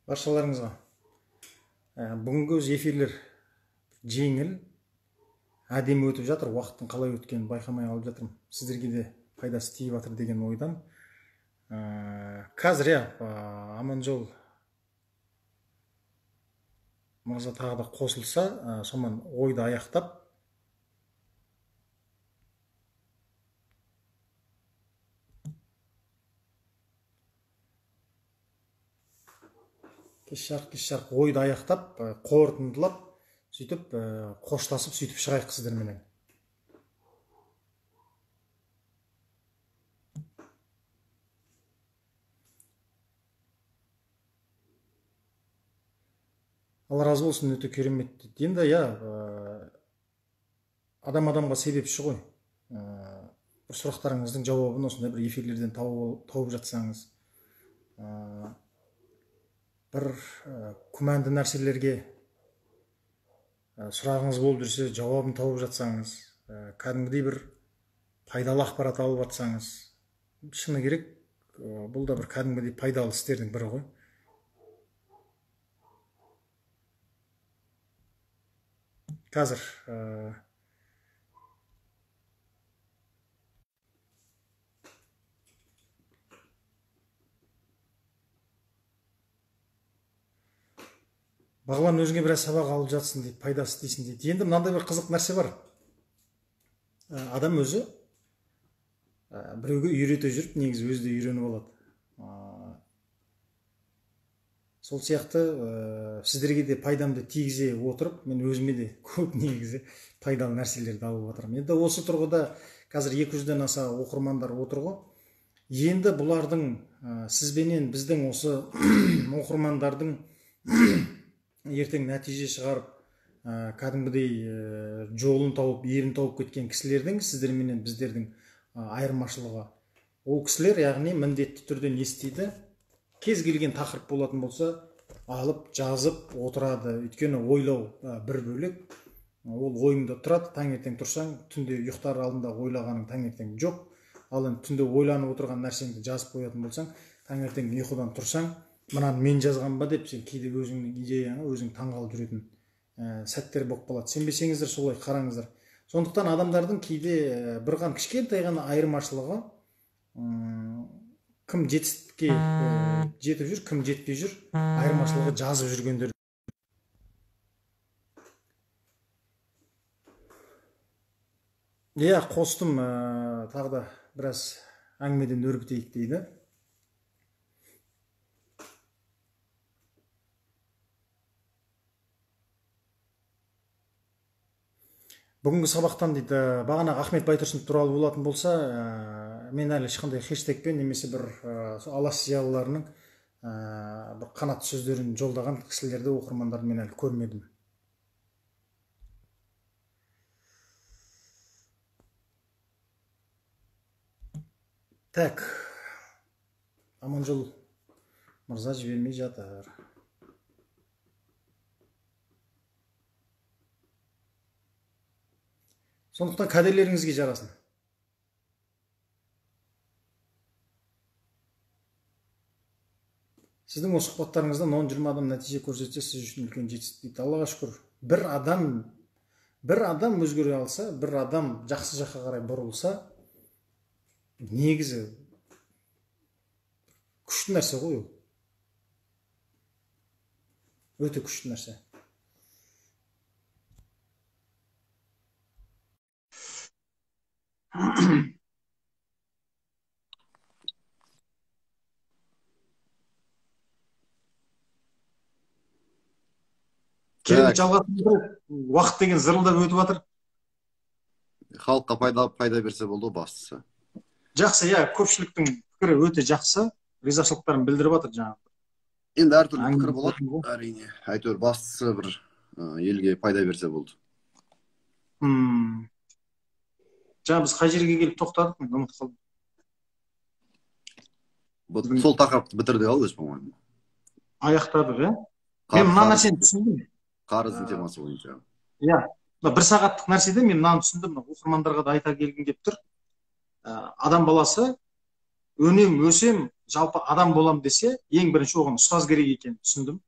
Баршаларыңызға. Бүгінгі өз эфирлер жеңіл, әдемі өтіп жатыр. Уақыттың қалай өткенін байқамай қалып жатырмын. Сіздерге де пайдасы тиіп жатыр деген ойдан. Қазір Аманжол мырза тағы да қосылса, сонан ойды аяқтап, кеш-жарқ ойды аяқтап, қорытындылап, сөйтіп қоштасып, сөйтіп шығайық сіздерменен. Алла разы болсын, өте керемет дейді. Енді адам-адамға себепші ғой. Бір сұрақтарыңыздың жауабын осындай бір эфирлерден тауып жатсаңыз, бір күмәнді нәрселерге сұрағыңыз болып жүрсе, жауабын тауып жатсаңыз, кәдімгідей бір пайдалы ақпарат алып жатсаңыз, шыны керек, бұл да бір кәдімгідей пайдалы істердің бірі ғой. Қазір Бағлан өзіңе біраз сабақ алып жатсын дейді, пайдасы дейсін дейді. Енді мынандай бір қызық нәрсе бар. Адам өзі біреуге үйрете жүріп, негізі өзі де үйреніп алады. Сол сияқты сіздерге де пайдамды тигізе отырып, мен өзіме де көп негізі пайдалы нәрселерді алып отырмын. Енді осы тұрғыда қазір 200-ден аса оқырмандар отыр ғой. Енді бұлардың сізбенен біздің осы оқырмандардың ертең нәтиже шығарып, кәдімгідей жолын тауып, ерін тауып кеткен кісілердің сіздерменен біздердің айырмашылығы. Ол кісілер, яғни міндетті түрде не істейді? Кез келген тақырып болатын болса, алып, жазып отырады. Өйткені ойлау бір бөлек. Ол ойыңда тұрады, таңертең тұрсаң, түнде ұйықтар алдында ойлағаның таңертең жоқ. Ал енді түнде ойланып отырған нәрсеңді жазып қоятын болсаң, таңертең ұйқыдан тұрсаң, мынаны мен жазған ба деп, сен кейде өзіңнің идеяңа өзің таңғалып жүретін сәттер болып қалады. Сенбесеңіздер, солай қараңыздар. Сондықтан адамдардың кейде бір кішкентай ғана айырмашылығы, кім жетістікке жетіп жүр, кім жетпей жүр, айырмашылығы жазып жүргендер. Қостым, тағы да біраз әңгімеден өрбітейік дейді. Бүгінгі сабақтан дейді, бағана Ахмет Байтұрсынов туралы болатын болса, мен әлі ешқандай хештегпен немесе бір алаш зиялыларының бір қанат сөздерін жолдаған кісілерді, оқырмандарды мен әлі көрмедім. Так, Аманжол мырза жібермей жатыр. Сондықтан кәделеріңізге жарасын. Сіздің осы сұхбаттарыңыздан 10-20 адам нәтиже көрсетсе, сіз үшін үлкен жетістік дейді. Аллаға шүкір. Бір адам өзгере алса, бір адам жақсы жаққа қарай бұрылса, негізі күшті нәрсе ғой ол. Өте күшті нәрсе. Керемет жалғасында уақыт деген зырылдап өтіп жатыр. Халыққа пайда берсе болды бастысы. Жақсы, көпшіліктің пікірі өте жақсы. Ризашылықтарын білдіріп жатыр жаңағы. Енді әртүрлі пікір болады, әрине. Әйтеуір бастысы бір елге пайда берсе болды. Жаңа біз қай жерге келіп тоқтадық, мен ұмытып қалдым. Сол тақырыпты бітірдік ау, по-моему. Аяқтадық, Мен мына нәрсені түсіндім. Қарыздың темасы бойынша. Бір сағаттық нәрседе мен мынаны түсіндім, оқырмандарға да айта келгім келіп тұр. Адам баласы өнем, өсем, жалпы адам болам десе ең бірінші оған ұстаз керек екенін түсіндім.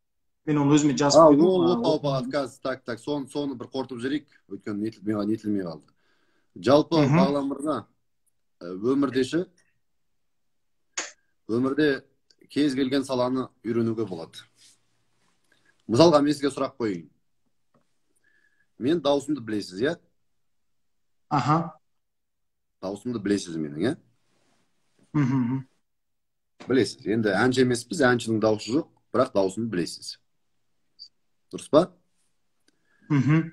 Мен оны өзіме жазып қойдым. опа, так, соны бір қортып жіберейік, өйткені нетілмей қалды. Жалпы Мгм. бағлан мырза, өмірде кез келген саланы үйренуге болады. Мысалға мен сізге сұрақ қояйын. Мен даусымды білесіз, иә? Аха. Даусымды білесіз менің, иә? Мгм. Білесіз. Енді әнші емеспіз, әншінің даусы жоқ, бірақ даусымды білесіз. Дұрыс па? Мгм.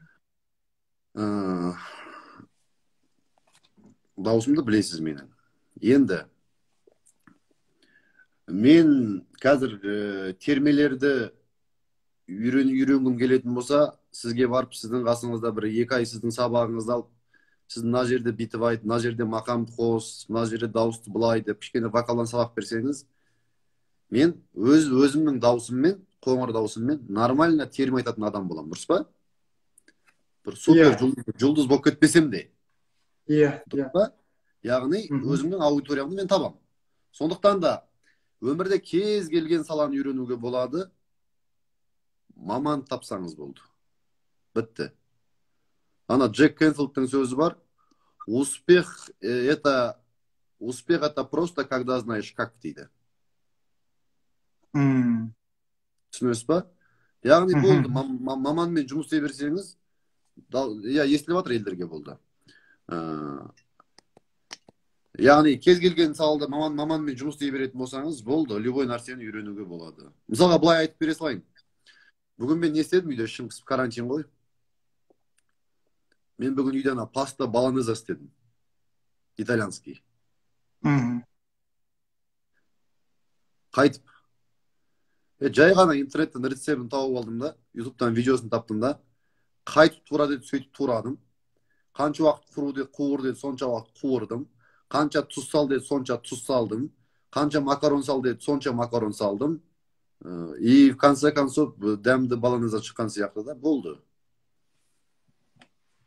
Даусымды білесіз менің. Енді мен қазір термелерді үйренгім келетін болса, сізге барып, сіздің қасыңызда бір 2 ай сіздің сабағыңызды алып, сіз мына жерде бүйтіп айт, мына жерде мақамды қос, мына жерде дауысты былай деп, кішкене вокалдан сабақ берсеңіз, мен өзімнің даусыммен, қоңыр даусыммен нормально терме айтатын адам боламын, дұрыс па? Бір супер жұлдыз болып кетпесем де. Иә. Дұрыс па? Яғни өзімнің аудиториямды мен табам. Сондықтан да өмірде кез келген саланы үйренуге болады. Маман тапсаңыз болды. Бітті. Ана Джек Кенфилдтың сөзі бар. Успех это просто когда знаешь как дейді. Түсінесіз ба? Яғни болды, маманмен жұмыс істей берсеңіз, естіліп жатыр елдерге болды. Яғни кез келген салада маманмен жұмыс істей беретін болсаңыз, болды, любой нәрсені үйренуге болады. Мысалға былай айтып бере салайын. Бүгін мен не істедім үйде, ішім қысып, карантин ғой. Мен бүгін үйде паста болонеза істедім. Итальянский. Қайтып. Жай ғана интернеттен рецептін тауып алдым да, ютубтан видеосын таптым да, қайтып тура деді, сөйтіп турадым. Қанша уақыт қуыр деді, сонша уақыт қуырдым. Қанша тұз сал деді, сонша тұз салдым. Қанша макарон сал деді, сонша макарон салдым. И в конце концов дәмді болонеза шыққан сияқты да, болды.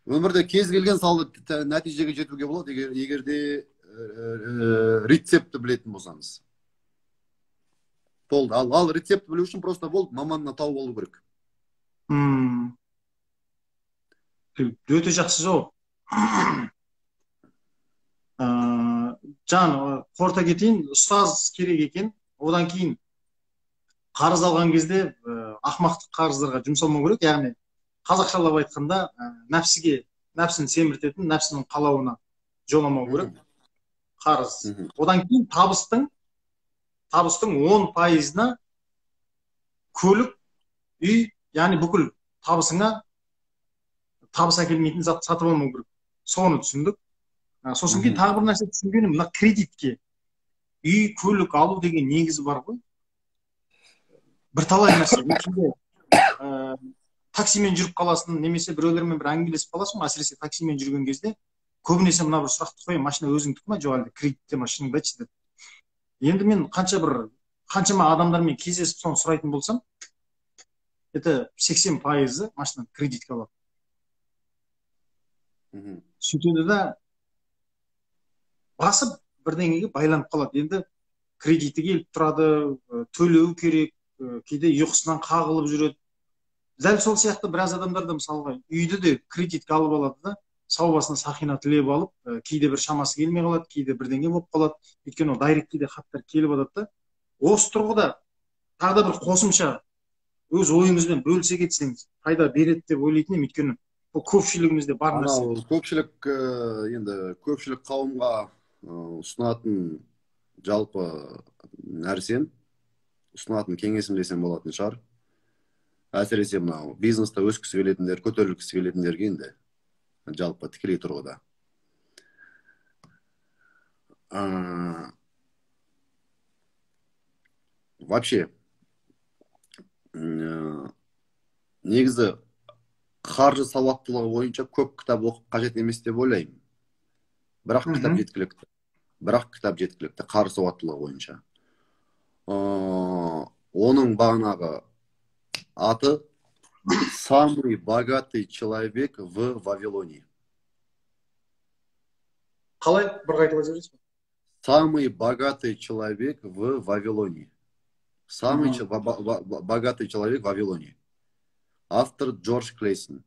Өмірде кез келген салды нәтижеге жетуге болады, егерде рецепті білетін болсаңыз. Болды. Ал рецепті білу үшін просто болды, маманына тауып алу керек. Өте жақсы жауап. Жан, қорыта кетейін, ұстаз керек екен. Одан кейін қарыз алған кезде ақымақтық қарыздарға жұмсалмау керек. Яғни қазақшалап айтқанда нәпсін семіртетін, нәпсінің қалауына жоламау керек қарыз. Одан кейін табыстың 10%-на көлік, үй, яғни бүкіл табысыңа табыс әкелмейтін зат сатып алмау керек. Соны түсіндік. Сосын кейін тағы бір нәрсе түсінгенім, мына кредитке үй, көлік алу деген негізі бар ғой. Бірталай нәрсе. Таксимен жүріп қаласың, немесе біреулермен бір әңгімелесіп қаласың, әсіресе таксимен жүрген кезде көбінесе мына бір сұрақты қоямын, машина өзіңдікі ма, жоқ әлде кредитте ма, шыныңды айтшы деп. Енді мен қаншама адамдармен кездесіп соны сұрайтын болсам, это 80% машина кредитке алады. Сөйтеді да басып бірдеңеге байланып қалады. Енді кредиті келіп тұрады, төлеу керек, кейде ұйқысынан қағылып жүреді. Дәл сол сияқты біраз адамдар да мысалға үйді де кредитке алып алады да, сау басына сақина тілеп алып, кейде бір шамасы келмей қалады, кейде бірдеңе болып қалады. Өйткені дайректке хаттар келіп жатады да. Осы тұрғыда тағы да бір қосымша өз ойыңызбен бөлісе кетсеңіз, пайда береді деп ойлайтын едім. Өйткені бұл көпшілігімізде бар нәрсе. Көпшілік қауымға ұсынатын жалпы нәрсем, ұсынатын кеңесім десем болатын шығар. Әсіресе мынау бизнесте өскісі келетіндер, көтерілгісі келетіндерге енді жалпы тікелей тұрғыда. Вообще, негізі қаржы сауаттылығы бойынша көп кітап оқып қажет емес деп ойлаймын. Бірақ кітап жеткілікті қаржы сауаттылығы бойынша. Оның бағанағы аты «Самый богатый человек в Вавилоне». Қалай? Бір қайталай жібересіз бе? Самый богатый человек в Вавилоне. Самый богатый человек в Вавилоне. Автор Джордж Клейсон.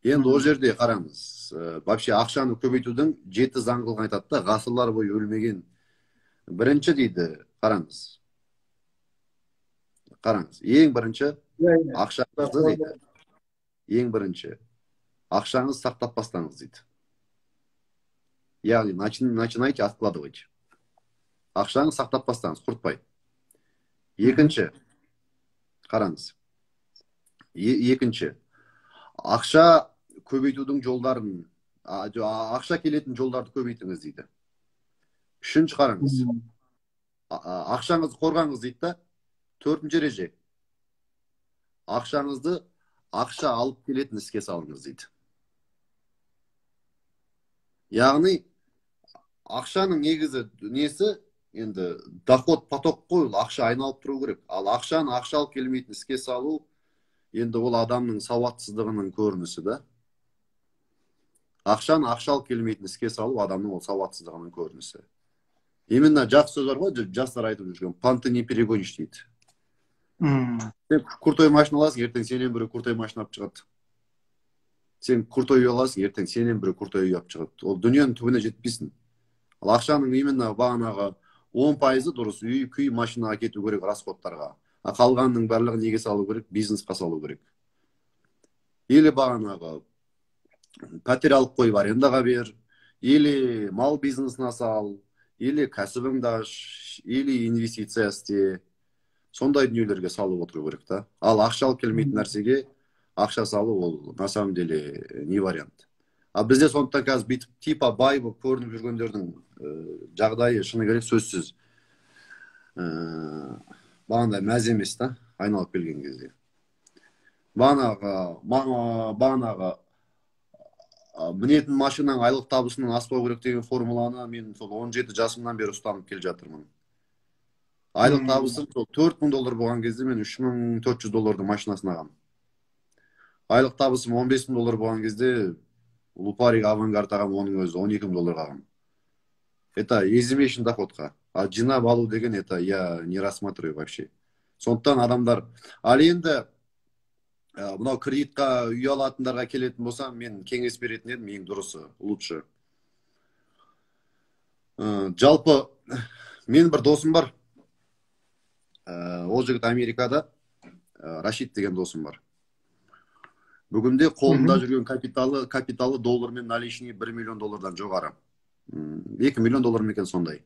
Енді ол жерде қараңыз, вообще ақшаны көбейтудің 7 заңдылығын айтады да, ғасырлар бойы өлмеген. Бірінші дейді, қараңыз, ең бірінші ақшаңызды дейді. Ең бірінші ақшаңыз сақтап бастаңыз дейді. Яғни начинайте откладывать. Ақшаңыз сақтап бастаңыз, құртпай. Екінші, қараңыз. Екінші, ақша көбейтудің жолдарын, ақша келетін жолдарды көбейтіңіз дейді. Үшінші, қараңыз. Ақшаңызды қорғаңыз дейді да. Төртінші ереже. Ақшаңызды ақша алып келетін іске салыңыз дейді. Яғни ақшаның негізі несі, енді доход поток қой, ақша айналып тұру керек. Ал ақшаны ақша алып келмейтін іске салу, енді ол адамның сауатсыздығының көрінісі да. Ақшаны ақша алып келмейтін іске салу адамның ол сауатсыздығының көрінісі. Именно жақсы сөз бар ғой, жастар айтып жүрген, понты не перегонишь дейді. Сен крутой машина аласың, ертең сенен бірі крутой машина алып шығады. Сен крутой үй аласың, ертең сенен бірі крутой үй алып шығады. Ол дүниенің түбіне жетпейсің. Ал ақшаның именно бағанағы 10% дұрыс үй, күй, машинаға кету керек, расходтарға. Қалғанның барлығын неге салу керек? Бизнесқа салу керек. Или бағанағы пәтер алып қойып арендаға бер, или мал бизнесіне сал, или кәсібіңді аш, или инвестиция істе. Сондай дүниелерге салып отыру керек та. Ал ақша алып келмейтін нәрсеге ақша салу ол на самом деле не вариант. А бізде сондықтан қазір бүйтіп типа бай болып көрініп жүргендердің жағдайы шыны керек сөзсіз бағандай мәз емес та, айналып келген кезде. Бағанағы мінетін машинаның айлық табысынан аспау керек деген формуланы мен сол 17 жасымнан бері ұстанып келе жатырмын. Айлық табысым сол $4000 болған кезде мен $3400 машинасын ағам. Айлық табысым $15000 болған кезде Лупарик Авангард ағам, оның өзі $12000 ағам. Это ежемесячный доходқа. А жинап алу деген это я не рассматриваю вообще. Сондықтан адамдар, ал енді мынау кредитқа үй алатындарға келетін болсам, мен кеңес беретін едім, ең дұрысы, лучше. Жалпы мен бір досым бар. Ол жігіт Америкада, Рашид деген досым бар. Бүгінде қолында жүрген капиталы доллармен наличный $1 миллион жоғары. $2 миллион мекен сондай.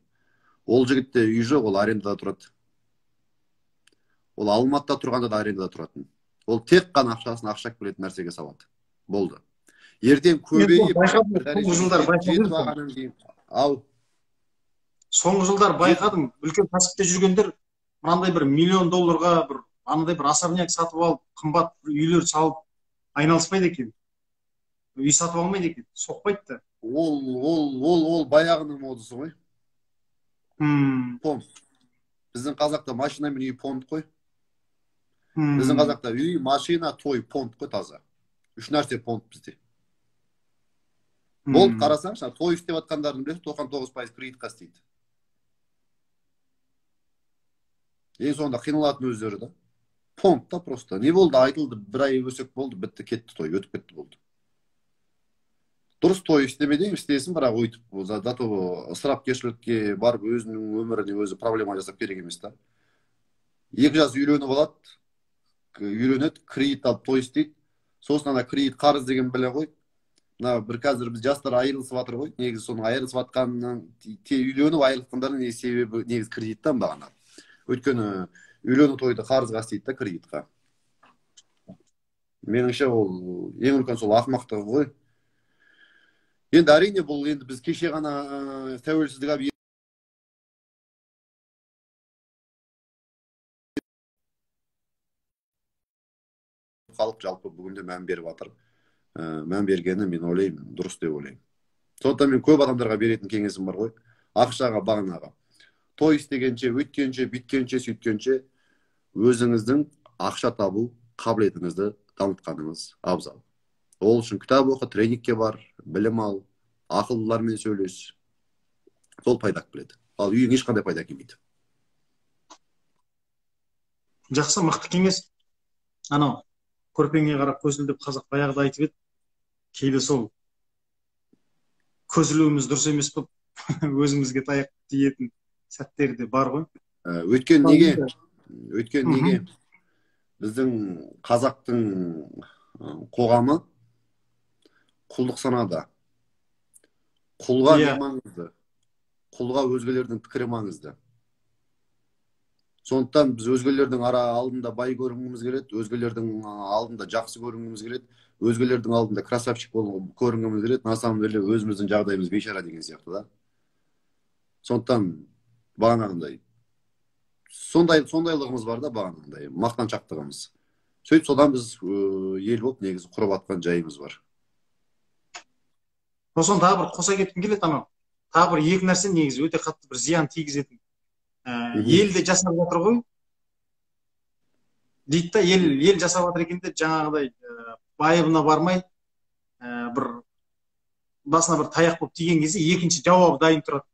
Ол жігітте үй жоқ, ол арендада тұрады. Ол Алматыда тұрғанда да арендада тұратын. Ол тек қана ақшасын ақша келетін нәрсеге салады. Болды. Ертең көбейіп соңғы жылдар байқадым, үлкен кәсіпте жүргендер мынандай $1 миллион бір анандай бір особняк сатып алып, қымбат үйлер салып айналыспайды екен. Үй сатып алмайды екен, соқпайды. Ол баяғының модысы ғой. Понт. Біздің қазақта машина мен үй понт қой. Біздің қазақта үй, машина, той, понт қой таза. Үш нәрсе понт бізде. Болды, қарасаңшы, той істеп атқандардың білесі 99% кредитқа істейді. Ең соңында қиналатын өздері да. Понт та просто. Не болды, айтылды, бір ай өсек болды, бітті, кетті той, өтіп кетті болды. Дұрыс той істемеден істесін, бірақ өйтіп, зато ысырапкершілікке барып өзінің өміріне өзі проблема жасап керек емес та. 2 жас үйленіп алады, үйленеді, кредит алып той істейді. Сосын ана кредит қарыз деген біле ғой. Бір қазір біз жастар айырылысып жатыр ғой. Негізі соның айырылысып жатқанынан үйленіп айырылғандардың себебі негізі кредиттен бағана. Өйткені үйлену тойды қарызға істейді да кредитқа. Меніңше ол ең үлкен сол ақымақтығы ғой. Енді әрине бұл енді біз кеше ғана тәуелсіздік алып халық жалпы бүгінде мән беріп жатыр. Мән бергені мен ойлаймын, дұрыс деп ойлаймын. Сондықтан мен көп адамдарға беретін кеңесім бар ғой. Ақшаға, бағанаға. Той істегенше, өткенше, биткенше, сөйткенше өзіңіздің ақша табу қабілетіңізді дамытқаныңыз абзал. Ол үшін кітап оқы, тренингке бар, білім ал, ақылдылармен сөйлес. сол пайда алып келеді. Ал үйің ешқандай пайда әкелмейді. Жақсы, мықты кеңес. Анау көрпеңе қарап көсіл деп қазақ баяғыда айтып еді. Кейде сол көсілуіміз дұрыс емес болып өзімізге таяқ тиетін сәттер де бар ғой. Өйткені неге? Өйткені неге? Мгм. Біздің қазақтың қоғамы құлдық санада. Құлға не Иә, маңызды? Құлға өзгелердің пікірі маңызды. Сондықтан біз өзгелердің алдында бай көрінгіміз келеді, өзгелердің алдында жақсы көрінгіміз келеді, өзгелердің алдында красавчик көрінгіміз келеді. На самом деле өзіміздің жағдайымыз бейшара деген сияқты да. Сондықтан бағанағындай сондайлығымыз бар да, бағанағындай мақтаншақтығымыз. Сөйтіп содан біз ел болып негізі құрып атқан жайымыз бар. сосын тағы бір қоса кеткім келеді анау. Тағы бір екі нәрсе негізі өте қатты бір зиян тигізетін. Елде жасап жатыр ғой дейді да, ел жасап жатыр екен де, жаңағыдай байыбына бармай бір басына бір таяқ болып тиген кезде екінші жауабы дайын тұрады.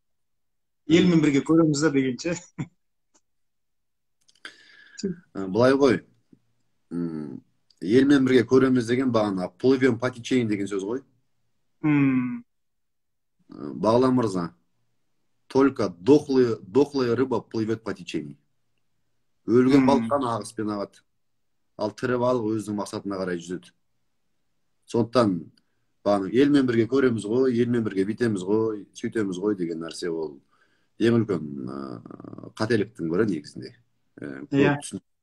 Елмен бірге көреміз да дегенше. Былай ғой, елмен бірге көреміз деген бағана плывем по течению деген сөз ғой. Бағлан мырза, только дохлая рыба плывет по течению. Өлген балық қана ағыспен ағады. Ал тірі балық өзінің мақсатына қарай жүзеді. Сондықтан елмен бірге көреміз ғой, елмен бірге битеміз ғой, сөйтеміз ғой деген нәрсе ол ең үлкен қателіктің бірі негізінде.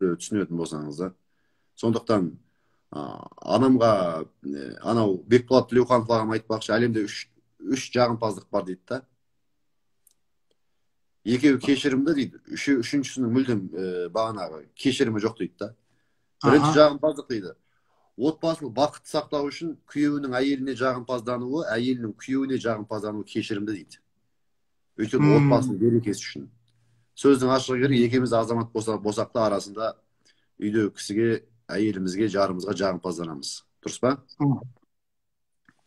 Түсінетін болсаңыз да. Сондықтан анамға анау Бекболат Тілеуханов ағам айтпақшы, әлемде үш жағымпаздық бар дейді да. Екеуі кешірімді дейді, үшіншісінің мүлдем бағанағы кешірімі жоқ дейді да. Бірінші жағымпаздық дейді. Отбасылық бақытты сақтау үшін күйеуінің әйеліне жағымпаздануы, әйелінің күйеуіне жағымпаздануы кешірімді дейді. Өйткені отбасының берекесі үшін. Сөздің ашығы керек, екеуміз азамат болсақ та арасында үйдегі кісіге, әйелімізге, жарымызға жағымпазданамыз. Дұрыс па?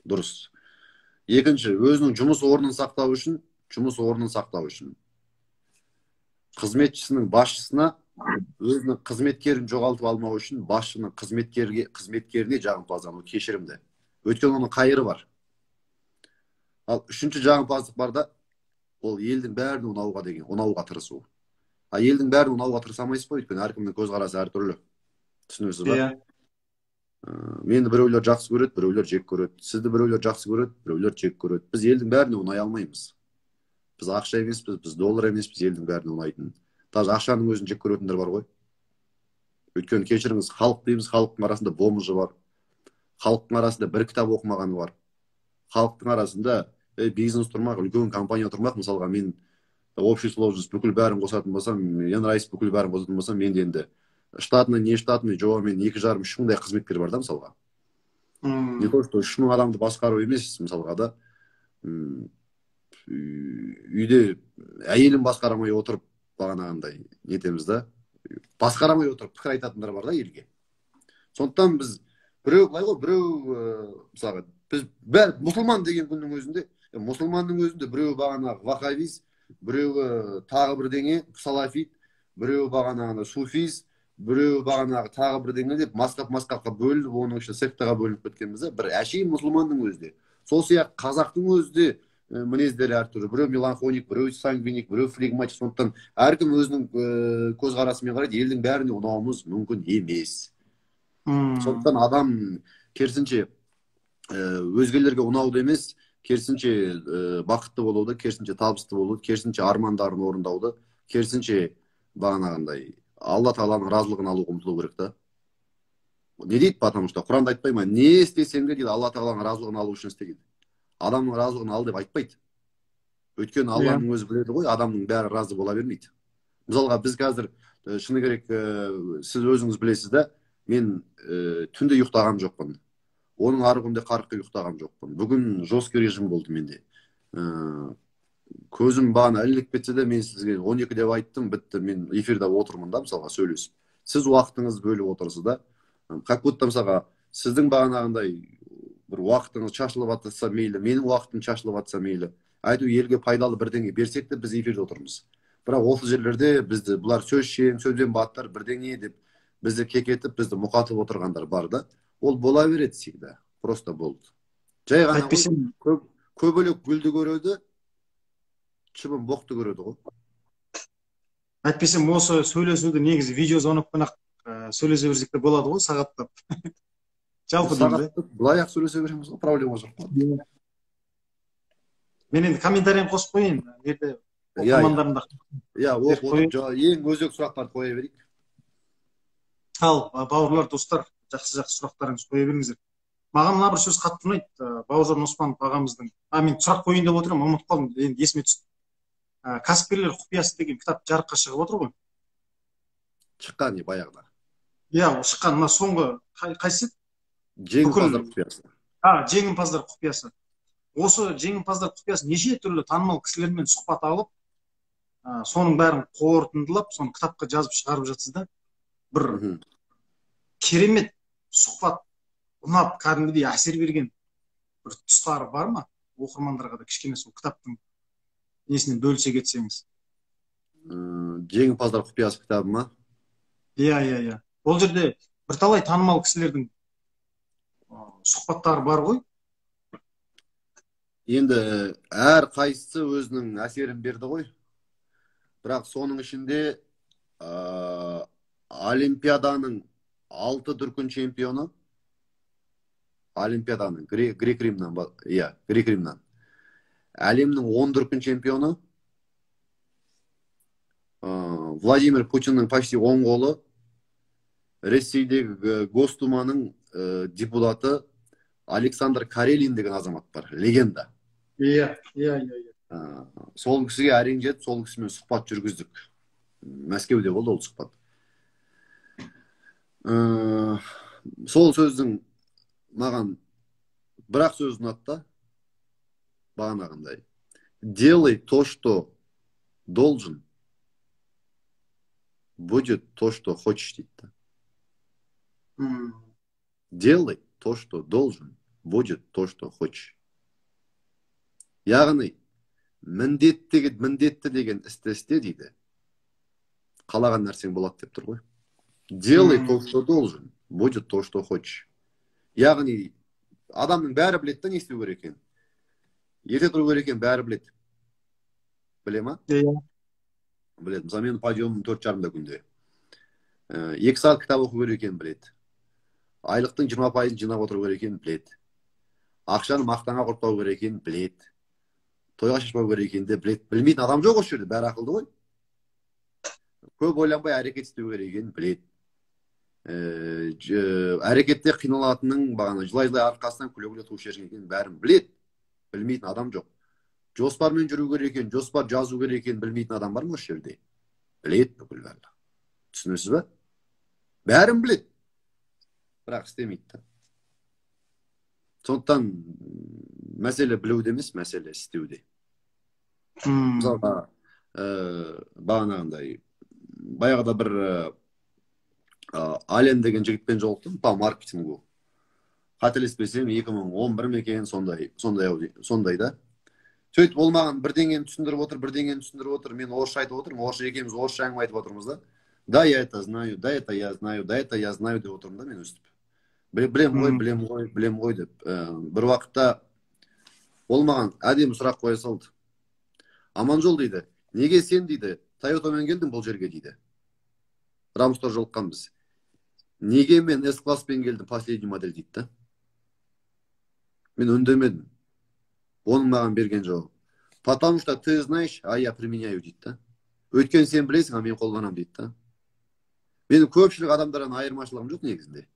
Дұрыс. Екінші, өзінің жұмыс орнын сақтау үшін қызметшісінің басшысына өзінің қызметкерін жоғалтып алмау үшін басшының қызметкеріне жағымпаздану кешірімді. Өйткені оның қайыры бар. Ал үшінші жағымпаздық бар да, ол елдің бәрін ұнауға тырысу. Елдің бәрін ұнауға тырыса алмайсыз ғой, өйткені әркімнің көзқарасы әртүрлі. Түсінесіз ба? Мені біреулер жақсы көреді, біреулер жек көреді. Сізді біреулер жақсы көреді, біреулер жек көреді. Біз елдің бәріне ұнай алмаймыз. Біз ақша емеспіз, біз доллар емеспіз, елдің бәріне ұнайтын. Даже ақшаның өзін жек көретіндер бар ғой. Өйткені кешіріңіз, халық дейміз, халықтың арасында бомжы бар. Халықтың арасында бір кітап оқымағаны бар. Халықтың арасында бизнес тұрмақ, үлкен компания тұрмақ. Мысалға, мен общий сложность бүкіл бәрін қосатын болсам, бүкіл бәрін қосатын болсам, менде енді штатный, не штатный, жоғымен 2,5-3 мыңдай қызметкер бар да, мысалға. Не то, что 3 мың адамды басқару емес, мысалға да. Үйде әйелін басқарамай отырып, бағанағындай нетеміз да. Басқарамай отырып пікір айтатындар бар да елге. Сондықтан біз біреу былай ғой, біреу мысалға, біз мұсылман деген күннің өзінде, мұсылманның өзінде біреу бағанағы вахавист, біреу тағы бірдеңе салафит, біреу бағанағы суфист, біреу бағанағы тағы бірдеңе деп масқап-масқапқа бөлініп, оның ішінде сектаға бөлініп кеткенімізде, бір әшейін мұсылманның өзінде. Сол сияқты қазақтың өзінде мінездері әртүрлі. Біреу меланхолик, біреу сангвиник, біреу флегматик. Сондықтан әркім өзінің көзқарасымен қарайды, елдің бәріне ұнауымыз мүмкін емес. Сондықтан адам керісінше өзгелерге ұнауды емес, керісінше бақытты болуды, керісінше табысты болуды, керісінше армандарын орындауды, керісінше бағанағындай Алла Тағаланың разылығын алуға ұмтылу керек та. Не дейді? Потому что Құранда айтпай ма? Не істесең де дейді, Алла Тағаланың разылығын алу үшін істе дейді. Адамның разылығын ал деп айтпайды. Өйткені Алланың өзі біледі ғой, адамның бәрі разы бола бермейді. Мысалға, біз қазір шыны керек, сіз өзіңіз білесіз да, мен түнде ұйықтаған жоқпын. Оның ары күнде 40 ұйықтаған жоқпын. Бүгін жесткий режим болды менде. Көзім бағана ілініп кетсе де, мен сізге 12 деп айттым, бітті, мен эфирде отырмын да, мысалға сөйлесіп. Сіз уақытыңыз бөліп отырсыз да. Как будто мысалға, сіздің бағанағындай бір уақытыңыз шашылып жатса мейлі, менің уақытым шашылып жатса мейлі. айту елге пайдалы бірдеңе берсек те біз эфирде отырмыз. Бірақ осы жерлерде бізді бұлар сөзшең, сөзбен баттар бірдеңе деп бізді кекетіп, бізді мұқатып отырғандар бар да. Ол бола береді всегда. Просто болды. Жай ғана ғой, Әйтпесе көбелек гүлді көреді, шыбын боқты көреді ғой. Әйтпесе осы сөйлесуді негізі видео звонокпен ақ сөйлесе берсек те болады ғой, сағаттап. Жалпы деймін да. Былай ақ сөйлесе береміз ғой, проблема жоқ қой. Мен енді комментарийін қосып қояйын. Жерде оқырмандарымда. Иә, ең өзек сұрақтарды қоя берейік. Ал, бауырлар, достар, жақсы сұрақтарыңызды қоя беріңіздер. Маған мына бір сөз қатты ұнайды. Бауыржан Оспанов ағамыздың. Мен сұрақ қояйын деп отырмын, ұмытып қалдым. Енді есіме түсті. Кәсіпкерлер құпиясы деген кітап жарыққа шығып отыр ғой. Шыққан не баяғыда. Иә, шыққан. Мына соңғы қайсы? Жеңімпаздар құпиясы. Жеңімпаздар құпиясы. Осы жеңімпаздар құпиясы неше түрлі танымал кісілермен сұхбат алып, соның бәрін қорытындылап, соны кітапқа жазып шығарып жатсыз да. Бір керемет сұхбат, ұнап, кәдімгідей әсер берген бір тұстары бар ма? Оқырмандарға да кішкене сол кітаптың несінен бөлісе кетсеңіз. Жеңімпаздар құпиясы кітабы ма? Иә. Ол жерде бірталай танымал кісілердің сұхбаттары бар ғой. Енді әр қайсысы өзінің әсерін берді ғой. Бірақ соның ішінде Олимпиаданың 6 дүркін чемпионы, Олимпиаданың грек-римнан, әлемнің 10 дүркін чемпионы, Владимир Путиннің почти 10 қолы, Ресейдегі Госдуманың депутаты Александр Карелин деген азамат бар, легенда. Иә. Сол кісіге әрең жетіп, сол кісімен сұхбат жүргіздік. Мәскеуде болды ол сұхбат. Сол сөздің маған бірақ сөз ұнатты, бағанағындай. Делай то, что должен, будет то, что хочешь дейді. Делай то, что должен, будет то, что хочешь. Яғни, міндетті деген істі істе дейді. Қалаған нәрсең болады деп тұр ғой. Делай то, что должен, будет то, что хочешь. Яғни, адамның бәрі біледі да не істеу керек екен. Ерте тұру керек екен, бәрі біледі. Біле ма? Иә. Біледі. Мысалы, мен подъемым 4:30 күнде. 2 сағат кітап оқу керек екенін біледі. Айлықтың 20% жинап отыру керек екенін біледі. Ақшаны мақтанға құртпау керек екенін біледі. Тойға шашпау керек екенін де біледі. Білмейтін адам жоқ осы жерде, бәрі ақылды ғой. Көп ойланбай әрекет істеу керек екенін біледі. Әрекетте қиналатынның бағана жылай арқасынан күле туып жерген екенін бәрін біледі. Білмейтін адам жоқ. Жоспармен жүру керек екенін, жоспар жазу керек екенін білмейтін адам бар ма осы жерде? Біледі бүкіл бәрі. Түсінесіз ба? Бәрін біледі. Бірақ істемейді. Сондықтан мәселе білуде емес, мәселе істеуде. Мысалға, бағанағындай, баяғыда бір Ален деген жігітпен жолықтым, па маркетингу. Қателеспесем 2011 мекен сондай да. Сөйтіп ол маған бірдеңені түсіндіріп отыр, мен орысша айтып отырмын, орысша екеуміз орысша әңгіме айтып отырмыз да. Да, я это знаю, да, это я знаю, да, это я знаю деп отырмын да мен өстіп. Білем ғой деп. Бір уақытта ол маған әдемі сұрақ қоя салды. Аманжол дейді, неге сен дейді, Тойотамен келдің бұл жерге дейді. Рамустар жолыққан біз. Неге мен S-класспен келдім, последний модель дейді да. Мен үндемедім. Оның маған берген жауабы. Потому что ты знаешь, а я применяю дейді да. Өйткені сен білесің, а мен қолданамын дейді да. Менің көпшілік адамдардан айырмашылығым жоқ негізінде.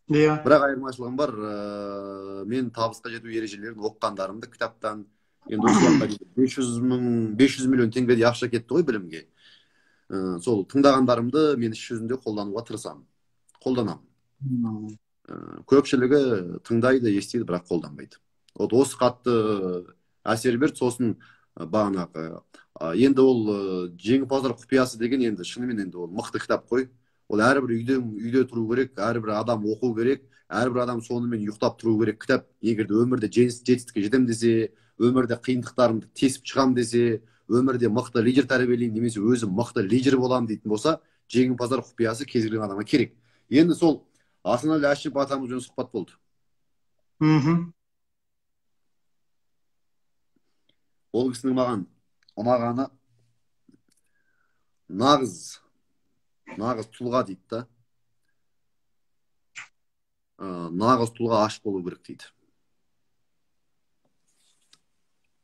Бірақ айырмашылығым бар. Мен табысқа жету ережелерін оқығандарымды кітаптан, енді осы уақытта 500 миллион теңгедей ақша кетті ғой білімге. Сол тыңдағандарымды мен іс жүзінде қолдануға тырысамын. Қолданамын. Көпшілігі тыңдайды, естиді, бірақ қолданбайды. Осы қатты әсер берді, сосын бағанағы. Енді ол жеңімпаздар құпиясы деген енді шынымен енді ол мықты кітап қой. Ол әрбір үйде тұру керек, әрбір адам оқу керек, әрбір адам сонымен ұйықтап тұру керек. Кітап егерде өмірде жетістікке жетем десе, өмірде қиындықтарымды тесіп шығам десе, өмірде мықты лидер тәрбиелеймін немесе өзім мықты лидер боламын дейтін болса, жеңімпаздар құпиясы кез келген адамға керек. Енді сол Асанәлі Әшіп атамызбен сұхбат болды. Ол кісінің маған ұнағаны нағыз тұлға дейді да. Нағыз тұлға ашық болу керек дейді.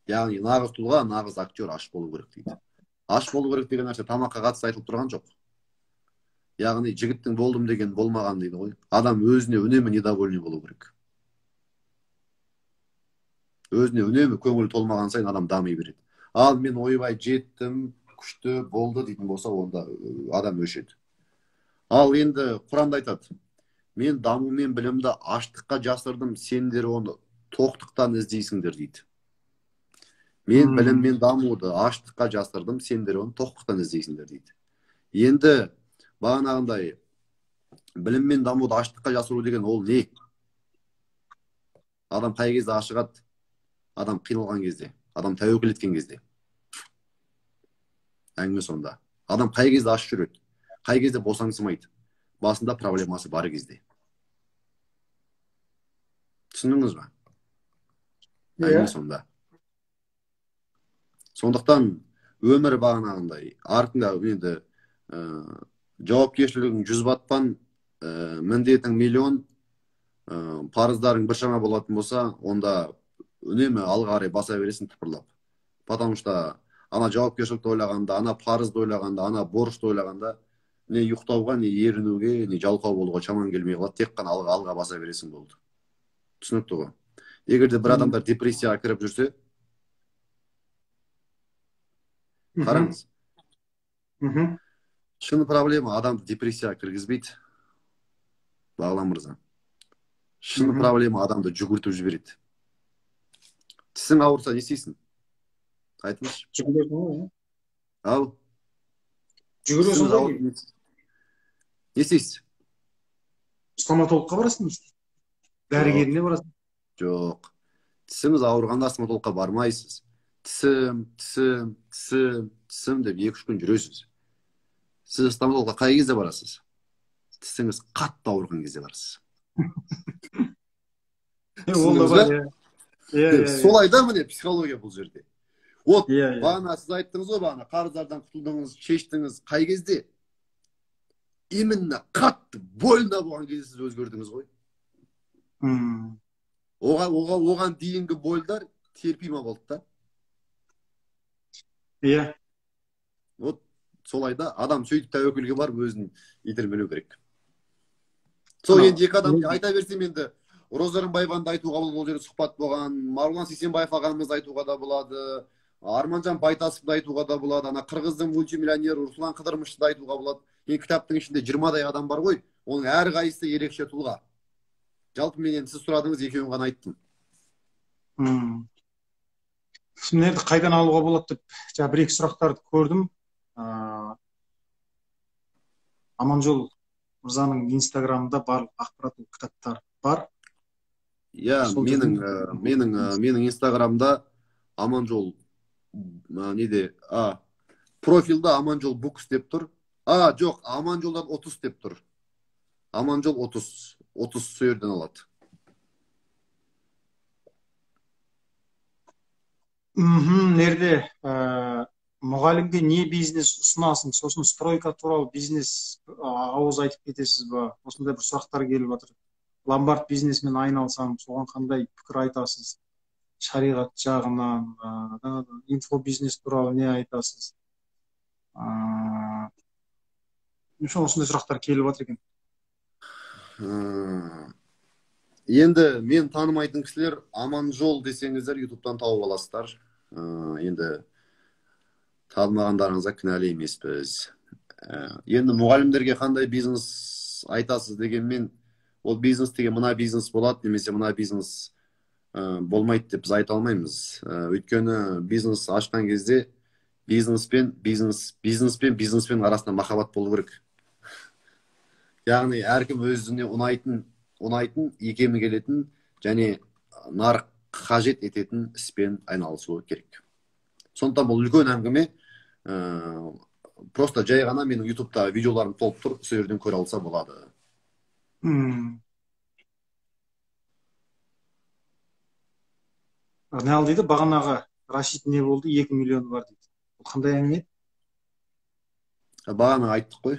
Яғни нағыз тұлға, нағыз актер ашық болу керек дейді. Ашық болу керек деген нәрсе тамаққа қатысты айтылып тұрған жоқ. Яғни жігіттің болдым деген болмаған дейді ғой. Адам өзіне үнемі недовольный болу керек. Өзіне үнемі көңілі толмаған сайын адам дами береді. Ал мен ойбай жеттім, күшті болды дейтін болса, онда адам өшеді. Ал енді Құранда айтады: мен даму мен білімді аштыққа жасырдым, сендер оны тоқтықтан іздейсіңдер дейді. Мен білім мен дамуды аштыққа жасырдым, сендер оны тоқтықтан іздейсіңдер дейді. Енді бағанағындай білім мен дамуды аштыққа жасыру деген ол не? Адам қай кезде ашығады? Адам қиналған кезде, адам тәуекел еткен кезде. Әңгіме сонда. Адам қай кезде аш жүреді? Қай кезде босаңсымайды? Басында проблемасы бар кезде. Түсіндіңіз ба? Әңгіме сонда. Сондықтан өмір бағанағындай артында енді жауапкершілігің 100 батпан, міндетің миллион, парыздарың біршама болатын болса, онда үнемі алға қарай баса бересің тыпырлап. Потому что ана жауапкершілікті ойлағанда, ана парызды ойлағанда, ана борышты ойлағанда не ұйықтауға, не ерінуге, не жалқау болуға шаман келмей қалады. Тек қана алға баса бересің болды. Түсінікті ғой. Егерде бір адамдар депрессияға кіріп жүрсе, қараңыз. Шын проблема адамды депрессияға кіргізбейді. Бағлан мырза. Шын проблема адамды жүгіртіп жібереді. Тісің ауырса не істейсің? Айтыңызшы. Жүгіресің. Ал? Жүгіресің ғой. Не істейсіз? Стоматологқа барасың. Дәрігеріне барасың. Жоқ. Тісіңіз ауырғанда стоматологқа бармайсыз. Тісім деп 2-3 күн жүресіз. Сіз стоматологқа қай кезде барасыз? Тісіңіз қатты ауырған кезде барасыз. Солай да міне психология бұл жерде. Вот, бағана сіз айттыңыз ғой, бағана қарыздардан құтылдыңыз, шештіңіз. Қай кезде? Именно қатты, больно болған кезде сіз өзгердіңіз ғой. Оған дейінгі больдар терпима болды да. Иә. Вот, солай да адам сөйтіп тәуекелге барып өзін итермелеу керек. Сол енді екі адам айта берсем, енді Роза Рымбаеваны айтуға болады, ол жерде сұхбат болған, Марғұлан Сейсенбаев ағамызды айтуға да болады, Арманжан Байтасовты айтуға да болады, ана қырғыздың мультимиллионері Руслан Қыдырмышты да айтуға болады. Енді кітаптың ішінде 20-дай адам бар ғой, оның әрқайсысы ерекше тұлға. Жалпы мен енді сіз сұрадыңыз, екеуін ғана айттым. Сімнерді қайдан алуға болады деп, бір-екі сұрақтарды көрдім. Аманжол мырзаның инстаграмында барлық ақпараттық кітаптар бар. Иә, менің инстаграмда Аманжол неде, профилда Аманжол Букс деп тұр. Жоқ, Аманжолдан 30 деп тұр. Аманжол 30 сөйерден алады. Нерде мұғалімге не бизнес ұсынасың, сосын стройка туралы бизнес ауыз айтып кетесіз ба? Осындай бір сұрақтар келіп жатыр. Ломбард бизнесмен айналсам, соған қандай пікір айтасыз? Шариғат жағынан, инфобизнес туралы не айтасыз? Осындай сұрақтар келіп жатыр екен. Енді мен танымайтын кісілер Аманжол десеңіздер ютубтан тауып аласыздар. Енді танымағандарыңызға кінәлі емеспіз. Енді мұғалімдерге қандай бизнес айтасыз дегенмен, ол бизнес деген мына бизнес болады, немесе мына бизнес болмайды деп біз айта алмаймыз. Өйткені бизнес ашқан кезде бизнеспен арасында махаббат болу керек. Яғни әркім өзіне ұнайтын ұнайтын, икемі келетін және нарық қажет ететін іспен айналысуы керек. Сондықтан бұл үлкен әңгіме. Просто жай ғана менің ютубта видеоларым толып тұр, сол жерден көре алса болады. Не ал дейді, бағанағы Рашид не болды, 2 миллион бар дейді. Бұл қандай әңгіме? Бағана айттық қой.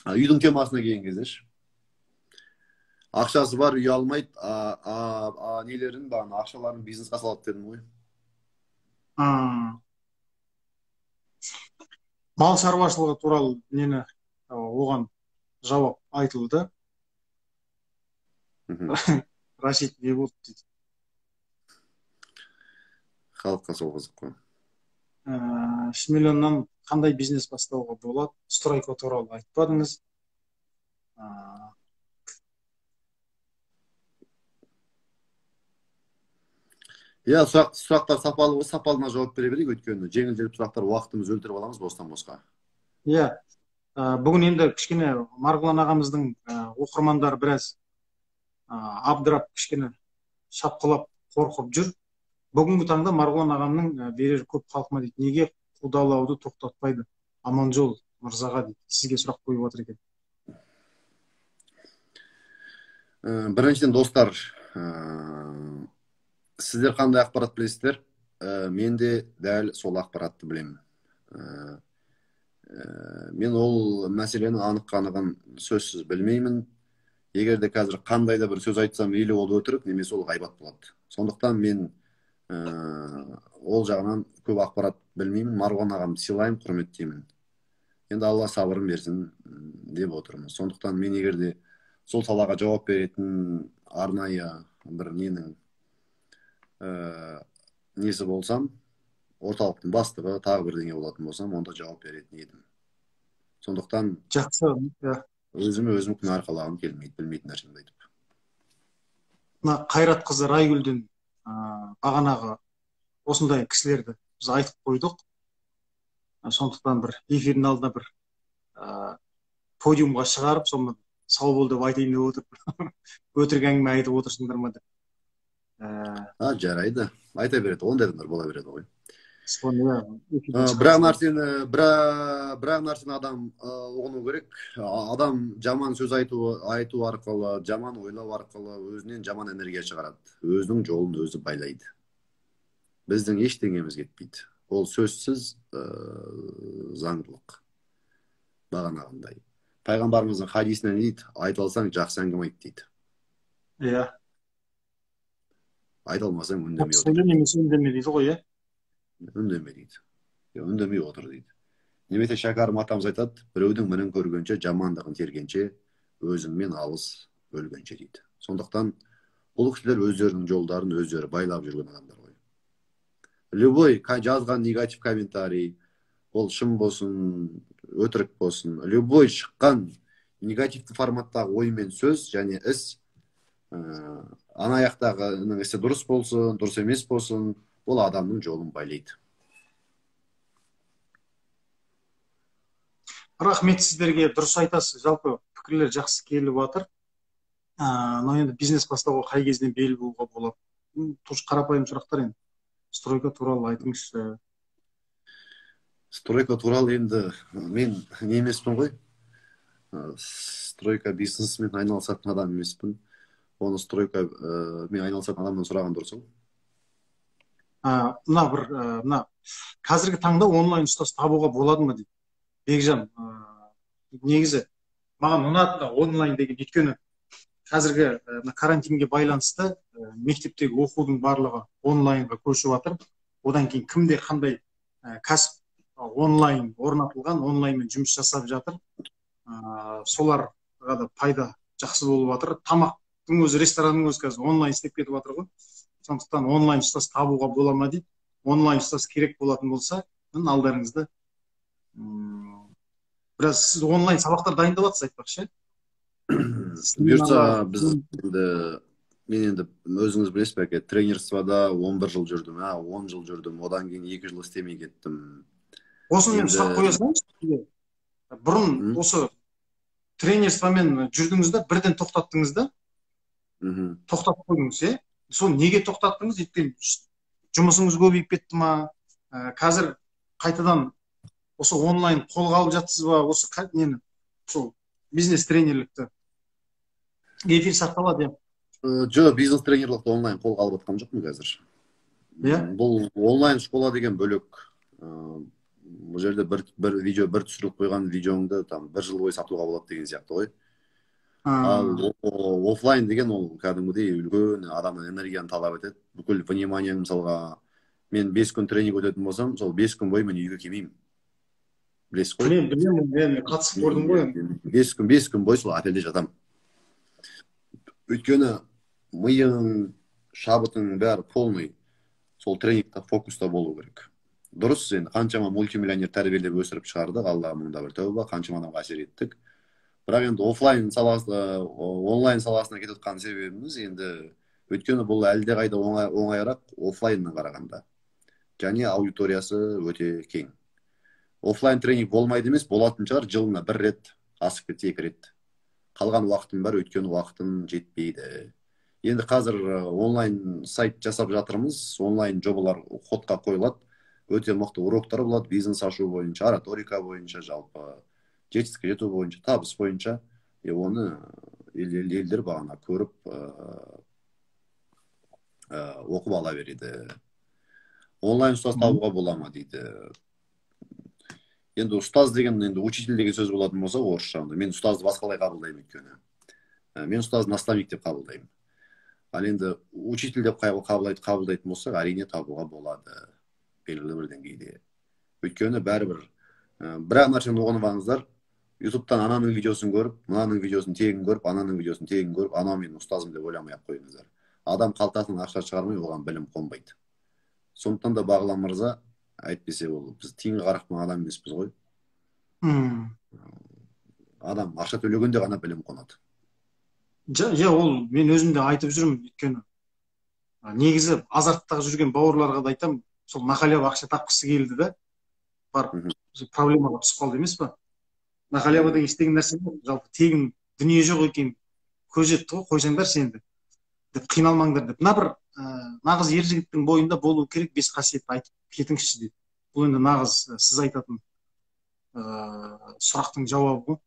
Үйдің темасына келген кезде ақшасы бар, үй алмайды, нелерін, бағана ақшаларын бизнесқа салады дедім ғой. Мал шаруашылығы туралы нені оған жауап айтылды. Рашид не болды дейді. Халыққа сол қызық қой. 3 миллионнан қандай бизнес бастауға болады? Стройка туралы айтпадыңыз. Сұрақтар сапалы, сапалына жауап бере берейік, өйткені жеңіл-желіп сұрақтар уақытымызды өлтіріп аламыз бостан-босқа. Бүгін енді кішкене Марғұлан ағамыздың оқырмандары біраз абдырап, кішкене шапқылап, қорқып жүр. Бүгінгі таңда Марғұлан ағамның берер көп халқыма дейді, неге қудалауды тоқтатпайды Аманжол мырзаға дейді, сізге сұрақ қойып отыр екен. Біріншіден достар, сіздер қандай ақпарат білесіздер? Мен де дәл сол ақпаратты білемін. Мен ол мәселенің анық-қанығын сөзсіз білмеймін. Егер де қазір қандай да бір сөз айтсам, или ол өтірік, немесе ол ғайбат болады. Сондықтан мен ол жағынан көп ақпарат білмеймін. Марғұлан ағамды сыйлаймын, құрметтеймін. Енді Алла сабырын берсін деп отырмын. Сондықтан мен егер де сол салаға жауап беретін арнайы бір ненің несі болсам, орталықтың бастығы, тағы бірдеңе болатын болсам, онда жауап беретін едім. Сондықтан жақсы, өзім күн арқалағым келмейді, білмейтін нәрсемді айтып. Қайрат қызы Райгүлден бағанағы осындай кісілерді біз айтып қойдық. Сондықтан бір эфирдің алдында бір подиумға шығарып, сонымен сау бол деп айтайын деп отырып, өтірік әңгіме айтып отырсыңдар ма деп. Жарайды, айта береді, ондай адамдар бола береді ғой. Бірақ нәрсені адам ұғыну керек. Адам жаман сөз айту арқылы, жаман ойлау арқылы өзінен жаман энергия шығарады. Өзінің жолын өзі байлайды. Біздің ештеңеміз кетпейді. Ол сөзсіз заңдылық. Бағанағындай. Пайғамбарымыздың хадисінде не дейді? Айта алсаң, жақсы әңгіме айт дейді. Айта алмасаң, үндемей отыр. Үндеме дейді ғой, Үндеме дейді. Үндемей отыр дейді. Немесе Шәкәрім атамыз айтады, біреудің мінін көргенше, жамандығын тергенше, өзіңмен алыс өлгенше дейді. Сондықтан бұл кісілер өздерінің жолдарын өздері байлап жүрген адамдар ғой. Любой жазған негатив комментарий, ол шын болсын, өтірік болсын, любой шыққан негативті форматтағы ой мен сөз және іс, ана аяқтағының ісі дұрыс болсын, дұрыс емес болсын, ол адамның жолын байлайды. Рахмет сіздерге, дұрыс айтасыз. Жалпы пікірлер жақсы келіп жатыр. Енді бизнес бастауға қай кезден бел болуға болады? Қарапайым сұрақтар енді. Стройка туралы айтыңызшы. Стройка туралы енді мен не емеспін ғой. Стройка бизнесмен айналысатын адам емеспін. Оны стройка мен айналысатын адамнан сұраған дұрыс. Қазіргі таңда онлайн ұстаз табуға болады ма дейді. Бекжан, негізі маған ұнады онлайн деген, өйткені қазіргі карантинге байланысты мектептегі оқудың барлығы онлайнға көшіп жатыр. Одан кейін кімде қандай кәсіп онлайн орнатылған, онлайнмен жұмыс жасап жатыр. Соларға да пайда жақсы болып жатыр. Тамақтың өзі, ресторанның өзі қазір онлайн істеп кетіп жатыр ғой. Сондықтан онлайн ұстаз табуға бола ма дейді. Онлайн ұстаз керек болатын болса, алдарыңызда біраз сіз онлайн сабақтар дайындап жатсыз айтпақшы. Бұйыртса мен енді өзіңіз білесіз бе, тренерствода 11 жыл жүрдім, 10 жыл жүрдім, одан кейін 2 жыл істемей кеттім. Осыны мен сұрақ қоя салайыншы. Бұрын осы тренерствомен жүрдіңіз да бірден тоқтаттыңыз да, тоқтатып қойдыңыз, иә? Соны неге тоқтаттыңыз? Өйткені жұмысыңыз көбейіп кетті ма? Қазір қайтадан осы онлайн қолға алып жатсыз ба? Осы нені, сол бизнес тренерлікті эфир сақталады, иә? Жоқ, бизнес тренерлікті онлайн қолға алып жатқан жоқпын қазір. Иә? Бұл онлайн школа деген бөлек. Бұл жерде бір видео, бір түсіріп қойған видеоңды там 1 жыл бойы сатуға болады деген сияқты ғой. Ал офлайн деген ол кәдімгідей үлкен адамның энергияны талап етеді. Бүкіл вниманиең, мысалға, мен 5 күн тренинг өтетін болсам, сол 5 күн бойы мен үйге келмеймін. Білесіз ғой? Білемін, мен қатысып көрдім ғой. 5 күн бойы сол отельде жатамын. Өйткені миың, шабытың бәрі полный сол тренингте фокуста болу керек. Дұрыс, енді қаншама мультимиллионер тәрбиелеп өсіріп шығардық, Алла мыңда бір тәуба, қаншама адамға әсер еттік. Бірақ енді онлайн саласына кетіп жатқан себебіміз енді өйткені бұл әлдеқайда оңайырақ офлайннан қарағанда. Және аудиториясы өте кең. Офлайн тренинг болмайды емес, болатын шығар, жылына 1 рет, асып кетсе 2 рет. Қалған уақытым бар, өйткені уақытым жетпейді. Енді қазір онлайн сайт жасап жатырмыз, онлайн жобалар ходқа қойылады. Өте мықты уроктар болады, бизнес ашу бойынша, ораторика бойынша, жалпы жетістікке жету бойынша, табыс бойынша. Оны елдер бағана көріп, оқып ала береді. Онлайн ұстаз табуға бола ма дейді. Енді ұстаз деген, енді учитель деген сөз болатын болса, орысша. Мен ұстазды басқалай қабылдаймын өйткені. Мен ұстазды наставник деп қабылдаймын. Ал енді учитель деп қабылдайтын болса, әрине табуға болады. Белгілі бір деңгейде. Өйткені бәрібір бірақ нәрсені оғанып алыңыздар, ютубтан ананың видеосын көріп, мынаның видеосын тегін көріп, ананың видеосын тегін көріп, анау менің ұстазым деп ойламай-ақ қойыңыздар. Адам қалтасынан ақша шығармай, оған білім қонбайды. Сондықтан да Бағлан мырза, әйтпесе ол біз тиынға қарақпан адам емеспіз ғой. Адам ақша төлегенде ғана білім қонады. Иә, ол мен өзім де айтып жүрмін, өйткені негізі азарттағы жүрген бауырларға да айтамын, сол Махалева ақша тапқысы келді да, барып проблемаға түсіп қалды емес па? Махалевадан естіген нәрсе жалпы тегін дүние жоқ екен, көз жетті ғой, қойсаңдар сенді деп, қиналмаңдар деп. Мына бір нағыз ер жігіттің бойында болу керек 5 қасиетті айтып кетіңізші дейді. Бұл енді нағыз сіз айтатын сұрақтың жауабы ғой.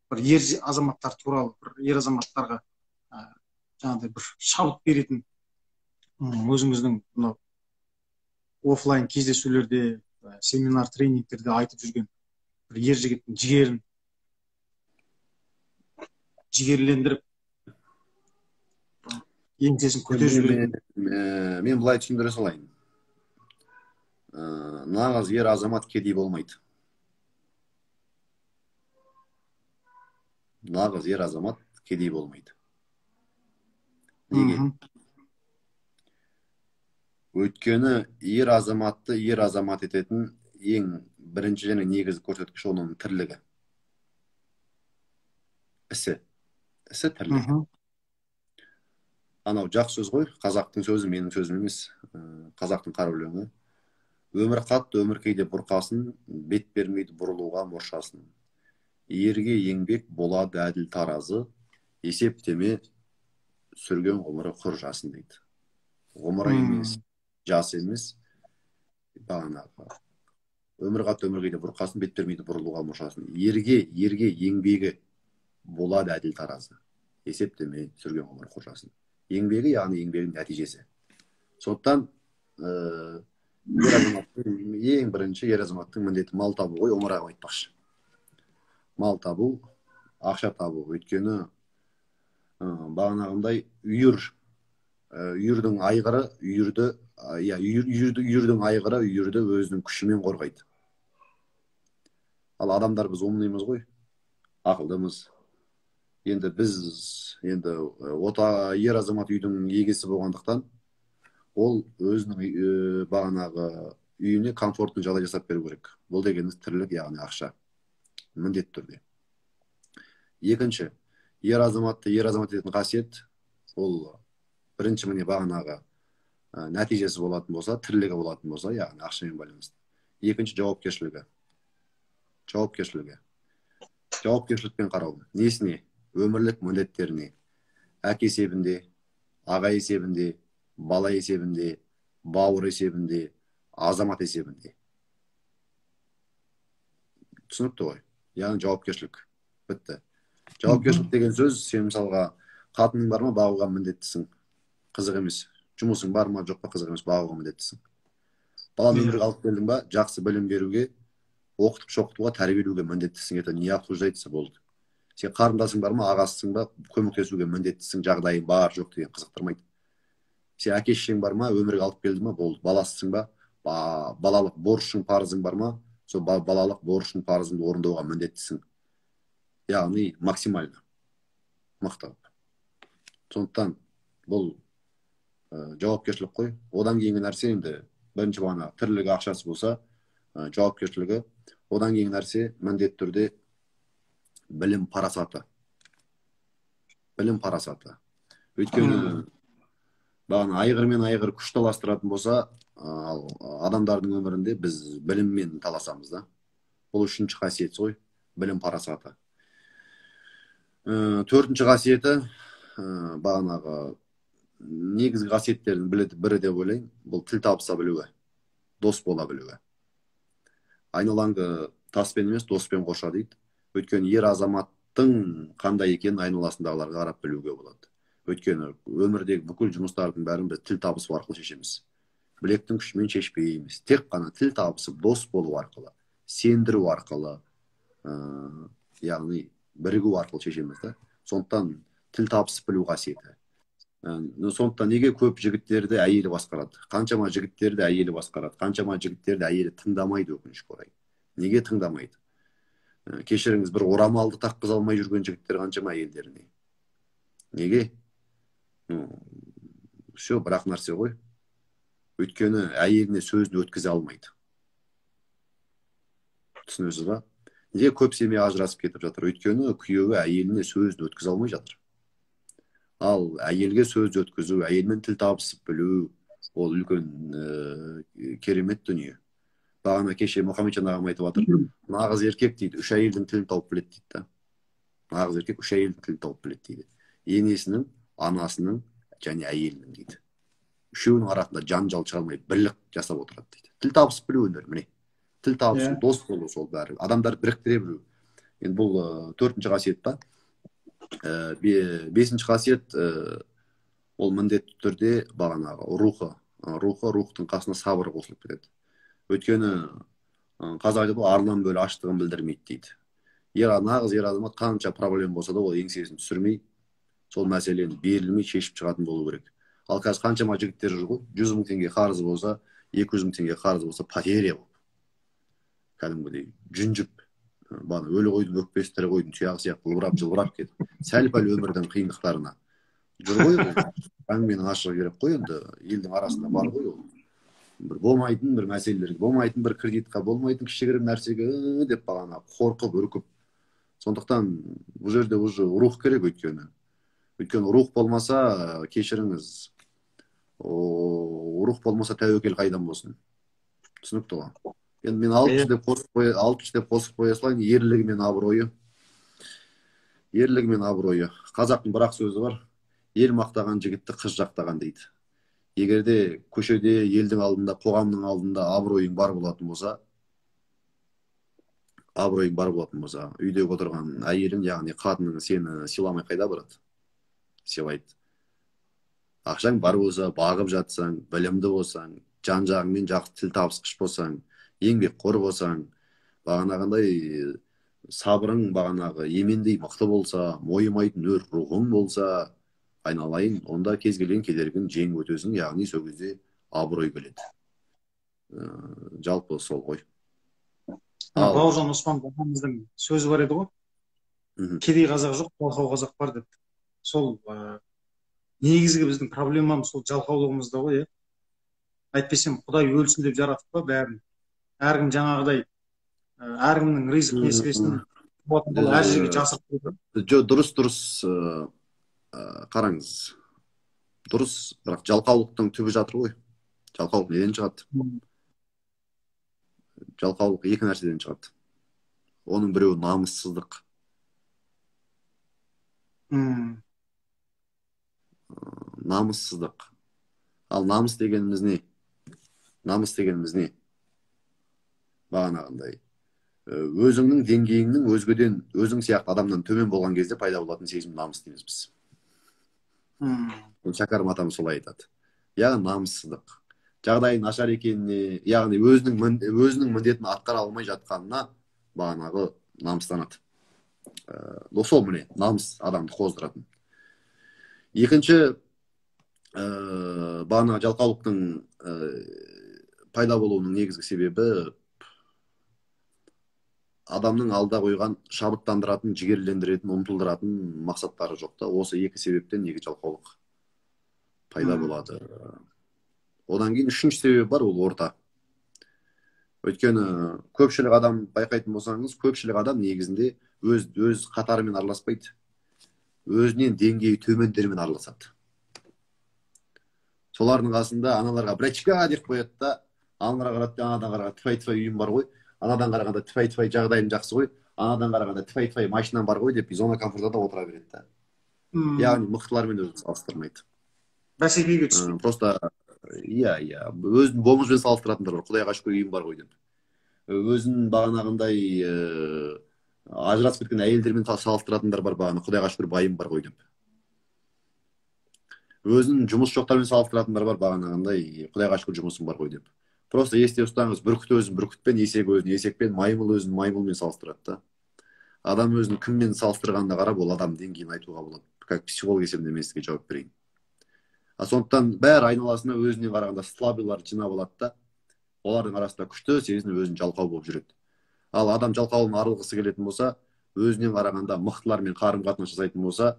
Бір ер азаматтар туралы, бір ер азаматтарға жаңағыдай бір шабыт беретін өзіңіздің мынау офлайн кездесулерде, семинар, тренингтерде айтып жүрген бір ер жігіттің жігерін жігерлендіріп еңсесін көтеріп жіберетін. Мен былай түсіндіре салайын. Нағыз ер азамат кедей болмайды. Нағыз ер азамат кедей болмайды. Неге? Өйткені ер азаматты ер азамат ететін ең бірінші және негізгі көрсеткіш оның тірлігі. Ісі тірлігі. Анау жақсы сөз ғой, қазақтың сөзі менің сөзім емес, қазақтың қара өлеңі. Өмір қатты, өмір кейде бұрқасын, бет бермейді бұрылуға мұршасын. Ерге еңбек болады әділ таразы, есептеме сүрген ғұмыры құр жасын дейді. Ғұмыры емес, жас емес, бағанағы. Өмір қатты, өмір кейде бұрқасын, бет бермейді бұрылуға мұршасын. Ерге еңбегі болады әділ таразы, есептеме сүрген ғұмыры құр жасын. Еңбегі, яғни еңбегінің нәтижесі. Сондықтан ең бірінші ер азаматтың міндеті мал табу ғой, омар аға айтпақшы. Мал табу, ақша табу. Өйткені бағанағындай үйірдің айғыры үйірді өзінің күшімен қорғайды. Ал адамдар біз умнымыз ғой, ақылдымыз. Енді біз ер азамат үйдің егесі болғандықтан ол өзінің бағанағы үйіне комфортын жағдай жасап беру керек. Бұл дегеніміз тірлік, яғни ақша. Міндетті түрде. Екінші, ер азамат ететін қасиет, ол бірінші міне бағанағы нәтижесі болатын болса, тірлігі болатын болса, яғни ақшамен байланысты. Екінші, жауапкершілігі. жауапкершілікпен қарау. Несіне? Өмірлік міндеттеріне. Әке есебінде, аға есебінде, бала есебінде, бауыр есебінде, азамат есебінде. Түсінікті ғой? Яғни жауапкершілік. Бітті. Жауапкершілік деген сөз, сен мысалға қатының бар ма, бағуға міндеттісің. Қызық емес. Жұмысың бар ма, жоқ па, қызық емес, бағуға міндеттісің. Баланы өмірге алып келдің ба, жақсы білім беруге, оқытып шоқытуға, тәрбиелеуге міндеттісің. Это не обсуждается болды. Сен қарындасың бар ма, ағасысың ба, көмектесуге міндеттісің, жағдайың бар, жоқ деген қызықтырмайды. Сен әке шешең бар ма, өмірге алып келдің ба, болды. Баласысың ба, балалық борышың, парызың бар ма, сол балалық борышың, парызыңды орындауға міндеттісің. Яғни максимально мықты. Сондықтан бұл жауапкершілік қой. Одан кейінгі нәрсе енді бірінші бағана тірлігі, ақшасы болса, жауапкершілігі. Одан кейінгі нәрсе міндетті түрде білім парасаты. Білім парасаты. Өйткені бағана айғыр мен айғыр күш таластыратын болса, адамдардың өмірінде біз біліммен таласамыз да. Бұл үшінші қасиет ғой, білім парасаты. Төртінші қасиеті бағанағы негізгі қасиеттердің бірі деп ойлаймын, бұл тіл табыса білуі, дос бола білуі. Айналаңды таспен емес, доспен қорша дейді. Өйткені ер азаматтың қандай екенін айналасындағыларға қарап білуге болады. Өйткені өмірдегі бүкіл жұмыстардың бәрін біз тіл табысу арқылы шешеміз. Білектің күшімен шешпейміз. Тек қана тіл табысып, дос болу арқылы, сендіру арқылы, яғни бірігу арқылы шешеміз да. Сондықтан тіл табысып білу қасиеті. Сондықтан неге көп жігіттерді әйелі басқарады? Қаншама жігіттерді әйелі басқарады? Қаншама жігіттерді әйелі тыңдамайды, өкінішке орай. Неге тыңдамайды? Кешіріңіз, бір орамалды таққыза алмай жүрген жігіттер қаншама әйелдеріне? Неге? Все, бірақ нәрсе ғой. Өйткені әйеліне сөзін өткізе алмайды. Түсінесіз ба? Неге көп семья ажырасып кетіп жатыр? Өйткені күйеуі әйеліне сөзін өткізе алмай жатыр. Ал әйелге сөз өткізу, әйелмен тіл табысып білу, ол үлкен керемет дүние. Бағана кеше Мұхамеджан ағам айтып жатыр, нағыз еркек дейді, 3 әйелдің тілін тауып біледі дейді. Нағыз еркек 3 әйелдің тілін тауып біледі дейді. Енесінің, анасының және әйелінің дейді. Үшеуінің арасында жанжал шығармай бірлік жасап отырады дейді. Тіл табысып білу өнер, міне. Тіл табысу, дос болу сол бәрі. Адамдар біріктіре білу. Енді бұл 4-ші қасиет па? 5-ші қасиет ол міндетті түрде бағанағы рухтың қасына сабыр қосылып кетеді. Өйткені қазақ айтады ғой, арлан бөлі аштығын білдірмейді дейді. Нағыз ер азамат қанша проблема болса да, ол еңсесін түсірмей, сол мәселені берілмей шешіп шығатын болу керек. Ал қазір қаншама жігіттер жүр ғой, 100 мың теңге қарызы болса, 200 мың теңге қарызы болса, потеря болып. Кәдімгідей жүнжіп, өлі қойдың өкпесі, тірі қойдың тұяғы сияқты жылбырап кетіп, сәл-пәл өмірдің қиындықтарына жүр ғой. Әңгіменің ашығы керек қой, енді елдің арасында бар ғой ол. Бір болмайтын бір мәселелерге, болмайтын бір кредитқа, болмайтын кішігірім нәрсеге деп бағана қорқып, үркіп. Сондықтан бұл жерде уже рух керек, өйткені рух болмаса, кешіріңіз, рух болмаса тәуекел қайдан болсын. Түсінікті ғой. Енді мен 6 деп қосып қоя салайын, ерлігі мен абыройы. Ерлігі мен абыройы. Қазақтың бір ақ сөзі бар, ел мақтаған жігітті қыз жақтаған дейді. Егерде көшеде, елдің алдында, қоғамның алдында абыройың бар болатын болса, үйдегі отырған әйелің, яғни қатының сені сыйламай қайда барады? Сыйлайды. Ақшаң бар болса, бағып жатсаң, білімді болсаң, жан-жағыңмен жақсы тіл табысқыш болсаң, еңбекқор болсаң, бағанағындай сабырың бағанағы емендей мықты болса, мойымайтын өр рухың болса, айналайын, онда кез келген кедергіні жеңіп өтесің, яғни сол кезде абырой келеді. Жалпы сол ғой. Бауыржан Оспан бабамыздың сөзі бар еді ғой, кедей қазақ жоқ, жалқау қазақ бар деп. Сол негізгі біздің проблемамыз сол жалқаулығымызда ғой. Әйтпесем Құдай өлсін деп жаратып па бәрін. Әркім жаңағыдай, әркімнің ризық несібесін әр жерге жасырып қойды. Дұрыс, қараңыз. Дұрыс, бірақ жалқаулықтың түбі жатыр ғой. Жалқаулық неден шығады? Жалқаулық екі нәрседен шығады. Оның біреуі намыссыздық, М, Намыссыздық. Ал намыс дегеніміз не? Намыс дегеніміз не? Бағанағындай. Өзіңнің деңгейіңнің өзгеден, өзің сияқты адамнан төмен болған кезде пайда болатын сезім намыс дейміз біз. м, Шәкәрім атамыз солай айтады. Яғни намыссыздық. Жағдайы нашар екеніне, яғни өзінің міндетін атқара алмай жатқанына бағанағы намыстанады. Сол міне намыс адамды қоздыратын. Екінші, бағана жалқаулықтың пайда болуының негізгі себебі адамның алда қойған шабыттандыратын, жігерлендіретін, ұмтылдыратын мақсаттары жоқ та. Осы екі себептен неге жалқаулық пайда м. болады. Одан кейін үшінші себеп бар, ол орта. Өйткені көпшілік адам байқайтын болсаңыз, көпшілік адам негізінде өз қатарымен араласпайды. Өзінен деңгейі төмендермен араласады. Солардың қасында аналарға брачка деп қояды да, аналарға қарады, анадан қарағанда тфай-тфай үйім бар ғой, анадан қарағанда тфай-тфай жағдайым жақсы ғой, анадан қарағанда тфай-тфай машинам бар ғой деп зона комфортада отыра береді да. Яғни мықтылармен өзін салыстырмайды. Бәсекеге түспейді. Просто иә, өзін бомжбен салыстыратындар бар. Құдайға шүкір үйім бар ғой деп. Өзін бағанағындай ажырасып кеткен әйелдермен салыстыратындар бар, бағана Құдайға шүкір байым бар ғой деп. Өзін жұмыс жоқтармен салыстыратындар бар, бағанағындай Құдайға шүкір жұмысым бар ғой деп. Просто есте ұстаңыз, бүркіт өзін бүркітпен, есек өзін есекпен, маймыл өзін маймылмен салыстырады да. Адам өзін кіммен салыстырғанына қарап, ол адам деңгейін айтуға болады. Как психолог есебінде мен сізге жауап берейін. Сондықтан бәрі айналасына өзіне қарағанда слабыйлар жинап алады да, олардың арасында күшті сезініп өзін жалқау болып жүреді. Ал адам жалқаулығынан арылғысы келетін болса, өзінен қарағанда мықтылармен қарым қатынас жасайтын болса,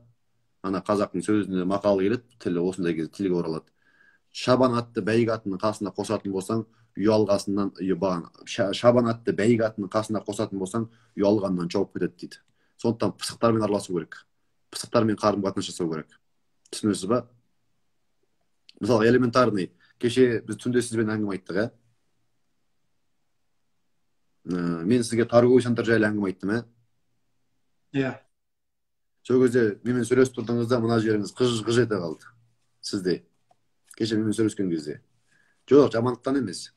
ана қазақтың сөзіне мақалы келеді, тілі осындай кезде тілге оралады. Шабан атты бәйгі атының қасына қосатын болсаң, шабан атты бәйгі атының қасына қосатын болсаң, ұялғаннан шауып кетеді дейді. Сондықтан пысықтармен араласу керек. Пысықтармен қарым қатынас жасау керек. Түсінесіз ба? Мысалы, элементарный, кеше біз түнде сізбен әңгіме айттық, мен сізге торговый центр жайлы әңгіме айттым, Иә. Сол кезде менімен сөйлесіп тұрдыңызда, мына жеріңіз қыж-қыж ете қалды. Сізде. Кеше менімен сөйлескен кезде. Жоқ, жамандықтан емес.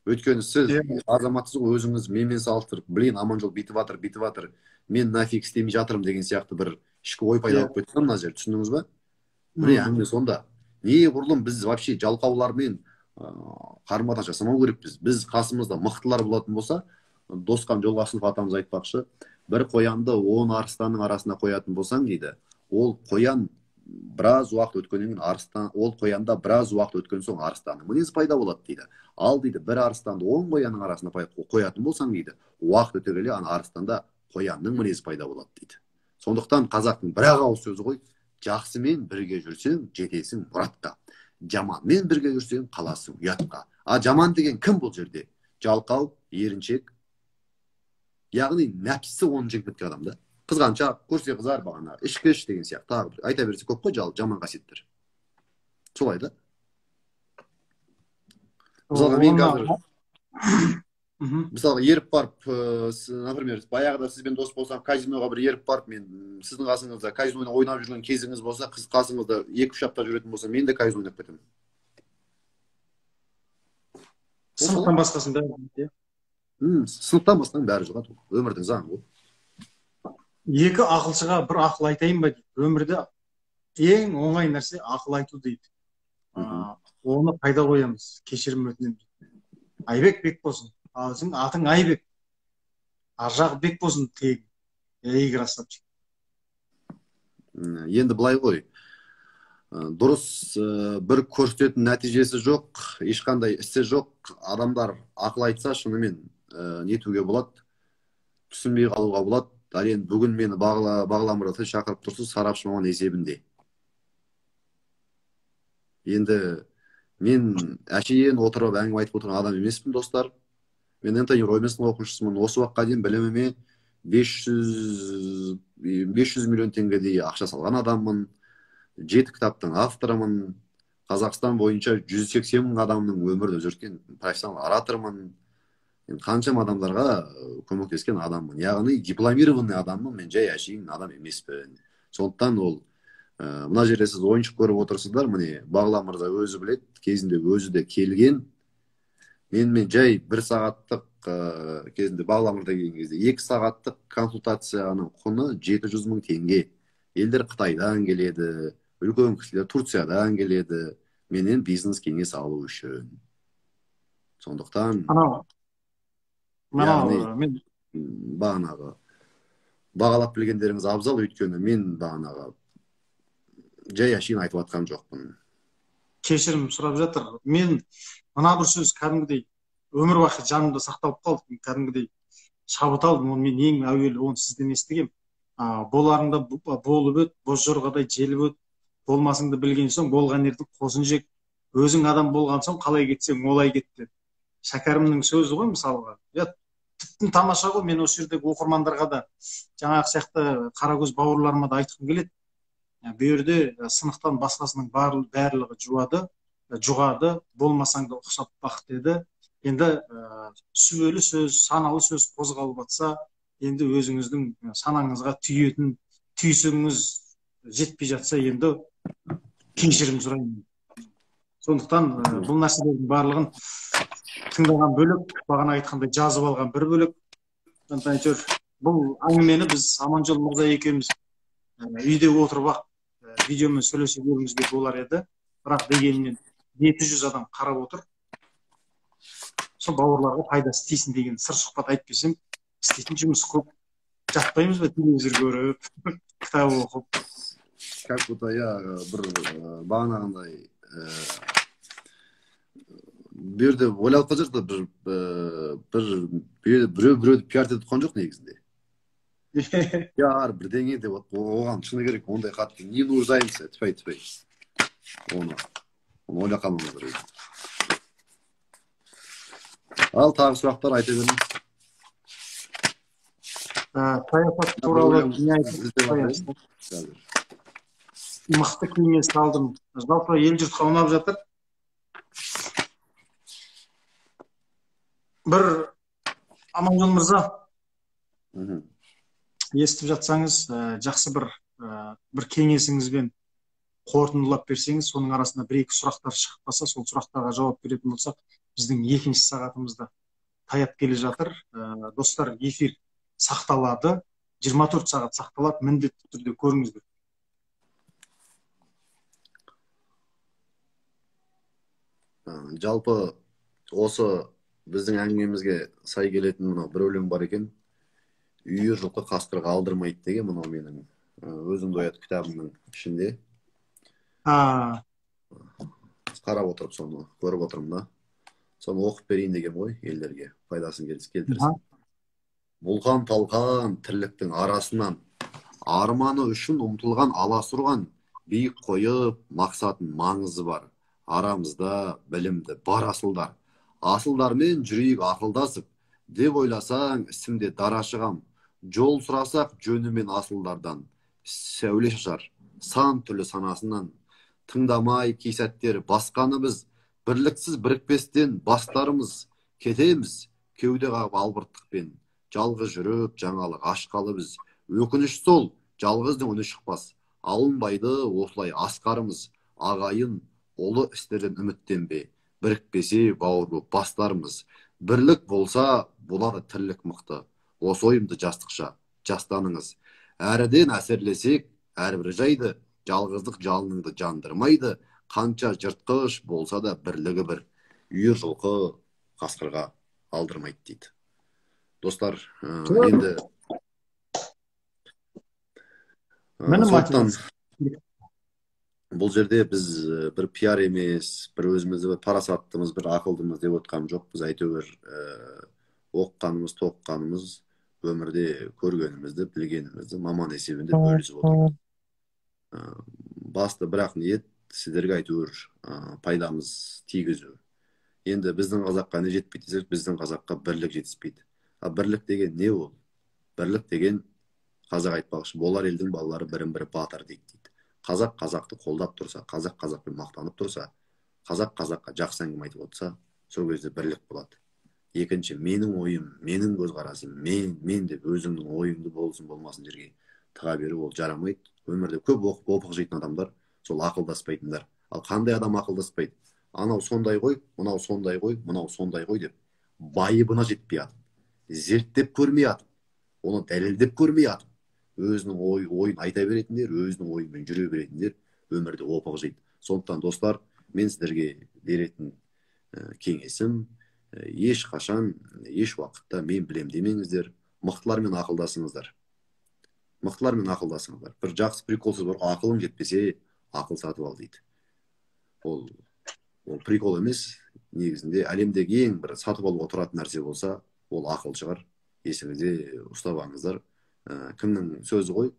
Өйткені сіз азаматсыз ғой, өзіңіз менімен салыстырып, блин, Аманжол бүйтіп жатыр, мен нафиг істемей жатырмын деген сияқты бір ішкі ой пайда болып кетті мына жер, түсіндіңіз ба? Міне әңгіме сонда. Не құрылым, біз вообще жалқаулармен қарым-қатынас жасамау керекпіз. Біз қасымызда мықтылар болатын болса, Досқан Жолғасынов атамыз айтпақшы, бір қоянды 10 арыстанның арасына қоятын болсаң дейді, ол қоян біраз уақыт өткеннен кейін арыстан, ол қоянда біраз уақыт өткен соң арыстанның мінезі пайда болады дейді. Ал дейді, бір арыстанды 10 қоянның арасына қоятын болсаң дейді, уақыт өте келе ана арыстанда қоянның мінезі пайда болады дейді. Сондықтан қазақтың бір-ақ ауыз сөзі ғой, жақсымен бірге жүрсең, жетесің мұратқа. Жаманмен бірге жүрсең, қаласың ұятқа. Жаман деген кім бұл жерде? Жалқау, еріншек. Яғни нәпсісі оны жеңіп кеткен адам да. Қызғаншақ, көрсе қызар, бағана ішкіш деген сияқты. Тағы бір айта берсе көп қой жаман қасиеттер. Солай да. Мысалға мен қазір мысалға еріп барып, например, баяғыда сізбен дос болсам, казиноға бір еріп барып, мен сіздің қасыңызда казинода ойнап жүрген кезіңіз болса, қыз қасыңызда 2-3 апта жүретін болса, мен де казино ойнап кетемін. Сыныптан басқасын бәрі. Сыныптан басқаның бәрі жұғады. Өмірдің заңы ғой. Екі ақылшыға бір ақыл айтайын ба дейді. Өмірде ең оңай нәрсе ақыл айту дейді. Оны пайда қоямыз, кешірім өтінемін. Айбек бек болсын. Сенің атың Айбек. Аржағы бек болсын тегің. Ей, красавчик. Енді былай ғой. Дұрыс бір көрсететін нәтижесі жоқ, ешқандай істе жоқ. Адамдар ақыл айтса, шынымен нетуге болады, түсінбей қалуға болады. Енді бүгін мені бағыламырда шақырып тұрсыз, сарапшы маман есебінде. Енді мен әшейін отырып әңгіме айтып отырған адам емеспін, достар. Мен НТ-Роместің оқушысымын. Осы уақытқа дейін біліміме 500 миллион теңгедей ақша салған адаммын. 7 кітаптың авторымын. Қазақстан бойынша 180 мың адамның өмірін өзгерткен профессионал оратормын. Қаншама адамдарға көмектескен адаммын. Яғни дипломированный адаммын, мен жай әшейін адам емеспін. Сондықтан ол мына жерде сіз ойыншық көріп отырсыздар, міне Бағлан мырза өзі біледі, кезінде өзі де келген. Мен жай 1 сағаттық кезінде Бағлан мырза келген кезде 2 сағаттық консультацияның құны 700 мың теңге. Елдер Қытайдан келеді, үлкен кісілер Турциядан келеді, менен бизнес кеңес алу үшін. Сондықтан яғни мен бағанағы бағалап білгендеріңіз абзал, өйткені мен бағанағы жай әшейін айтып жатқан жоқпын. кешірім сұрап жатыр. Мен мына бір сөз кәдімгідей өмір бақи жанымда сақталып қалды. Кәдімгідей шабыт алдым. Оны мен ең әуелі оны сізден естігем. Боларыңда болып өт, бозжорғадай желіп өт, болмасыңды білген соң болған ердің қозын жек. Өзің адам болған соң қалай кетсең олай кет деп. Шәкәрімнің сөзі ғой мысалға. Тіптен тамаша ғой. Мен осы жердегі оқырмандарға да жаңағы сияқты қаракөз бауырларыма да айтқым келеді. Бұл жерде сынықтан басқасының барлығы жұғады, болмасаң да ұқсап бақ деді. Енді сүбелі сөз, саналы сөз қозғалып жатса, енді өзіңіздің санаңызға түйсігіңіз жетпей жатса, енді кешірім сұраймын. Сондықтан бұл нәрселердің барлығын тыңдаған бөлек, бағана айтқандай жазып алған бір бөлек. Бұл әңгімені біз Аманжол мырза екеуміз үйде отырып видеомен сөйлесе беруімізге болар еді. Бірақ дегенмен 700 адам қарап отыр. Сол бауырларға пайдасы тисін деген сыр сұхбат айтып берсем, істейтін жұмыс көп. Жатпаймыз ба телевизор көріп, кітап оқып. Как будто бір бағанағындай бұл жерде ойлап қалып жатыр, біреуді пиар етіп тұрған жоқ негізінде. Пиар бірдеңе деп оған шыны керек, ондай қатты не нуждаймыз, тіпай. Оны ойлап қалмаңыз керек. Ал тағы сұрақтар айта беріңіз. Саясат туралы не айтып мықты кеңес алдым. Жалпы ел жұртқа ұнап жатыр. Бір Аманжол мырза, естіп жатсаңыз, жақсы бір кеңесіңізбен қорытындылап берсеңіз, соның арасында 1-2 сұрақтар шығып қалса, сол сұрақтарға жауап беретін болсақ, біздің 2-ші сағатымызда таяп келе жатыр. Достар, эфир сақталады, 24 сағат сақталады, міндетті түрде көріңіздер. Жалпы осы біздің әңгімемізге сай келетін мынау бір өлең бар екен. Үйір жылқы қасқырға алдырмайды деген, мынау менің өзіңді оят кітабымның ішінде. Қарап отырып соны көріп отырмын да. Соны оқып берейін деген ғой, елдерге пайдасын келтірсін. Бұлқан талқан тірліктің арасынан, арманы үшін ұмтылған аласұрған, биік қойып мақсатын маңызы бар. Арамызда білімді бар асылдар. Асылдармен жүрейік ақылдасып, деп ойласаң ісімде дара шығам. Жол сұрасақ жөнімен асылдардан, сәуле шашар сан түрлі санасынан. Тыңдамай кей сәттер басқаны біз, бірліксіз бірікпестен бастарымыз. Кетеміз кеуде қағып албырттықпен, жалғыз жүріп жаңалық ашқалы біз. Өкініш сол, жалғыздың үні шықпас, алынбайды осылай асқарымыз. Ағайын ұлы істерден үміттенбе, бірікпесе бауыр боп бастарымыз. Бірлік болса болады тірлік мықты, осы ойымды жастықша жастаныңыз. Әріден әсерлесек әрбір жайды, жалғыздық жалыныңды жандырмайды. Қанша жыртқыш болса да бірлігі бір, үйір жылқы қасқырға алдырмайды дейді. Достар, енді сондықтан бұл жерде біз бір пиар емес, бір өзімізді парасаттымыз, бір ақылдымыз деп отқан жоқпыз. Әйтеуір оққанымыз, тоққанымыз, өмірде көргенімізді, білгенімізді маман есебінде бөлісіп отырмыз. Басты бірақ ниет сіздерге әйтеуір пайдамыз тигізу. Енді біздің қазаққа не жетпейді десек, біздің қазаққа бірлік жетіспейді. Бірлік деген не ол? Бірлік деген, қазақ айтпақшы, болар елдің балалары бірін-бірі батыр дейді. Қазақ қазақты қолдап тұрса, қазақ қазақпен мақтанып тұрса, қазақ қазаққа жақсы әңгіме айтып отырса, сол кезде бірлік болады. Екінші, менің ойым, менің көзқарасым, мен деп өзіңнің ойыңды болсын болмасын жерге тыға беру ол жарамайды. Өмірде көп оқып опық жейтін адамдар сол ақылдаспайтындар. Ал қандай адам ақылдаспайды? Анау сондай ғой, мынау сондай ғой, мынау сондай ғой деп байыбына жетпей атып, зерттеп көрмей атып, оны дәлелдеп көрмей атып, өзінің ойын айта беретіндер, өзінің ойымен жүре беретіндер өмірде опық жейді. Сондықтан достар, мен сіздерге беретін кеңесім, ешқашан, еш уақытта мен білем демеңіздер, мықтылармен ақылдасыңыздар. Мықтылармен ақылдасыңыздар. Бір жақсы прикол сөз бар, ақылың жетпесе, ақыл сатып ал дейді. Ол прикол емес, негізінде әлемдегі ең бір сатып алуға тұратын нәрсе болса, ол ақыл шығар. Есіңізде ұстап алыңыздар. Кімнің сөзі ғой?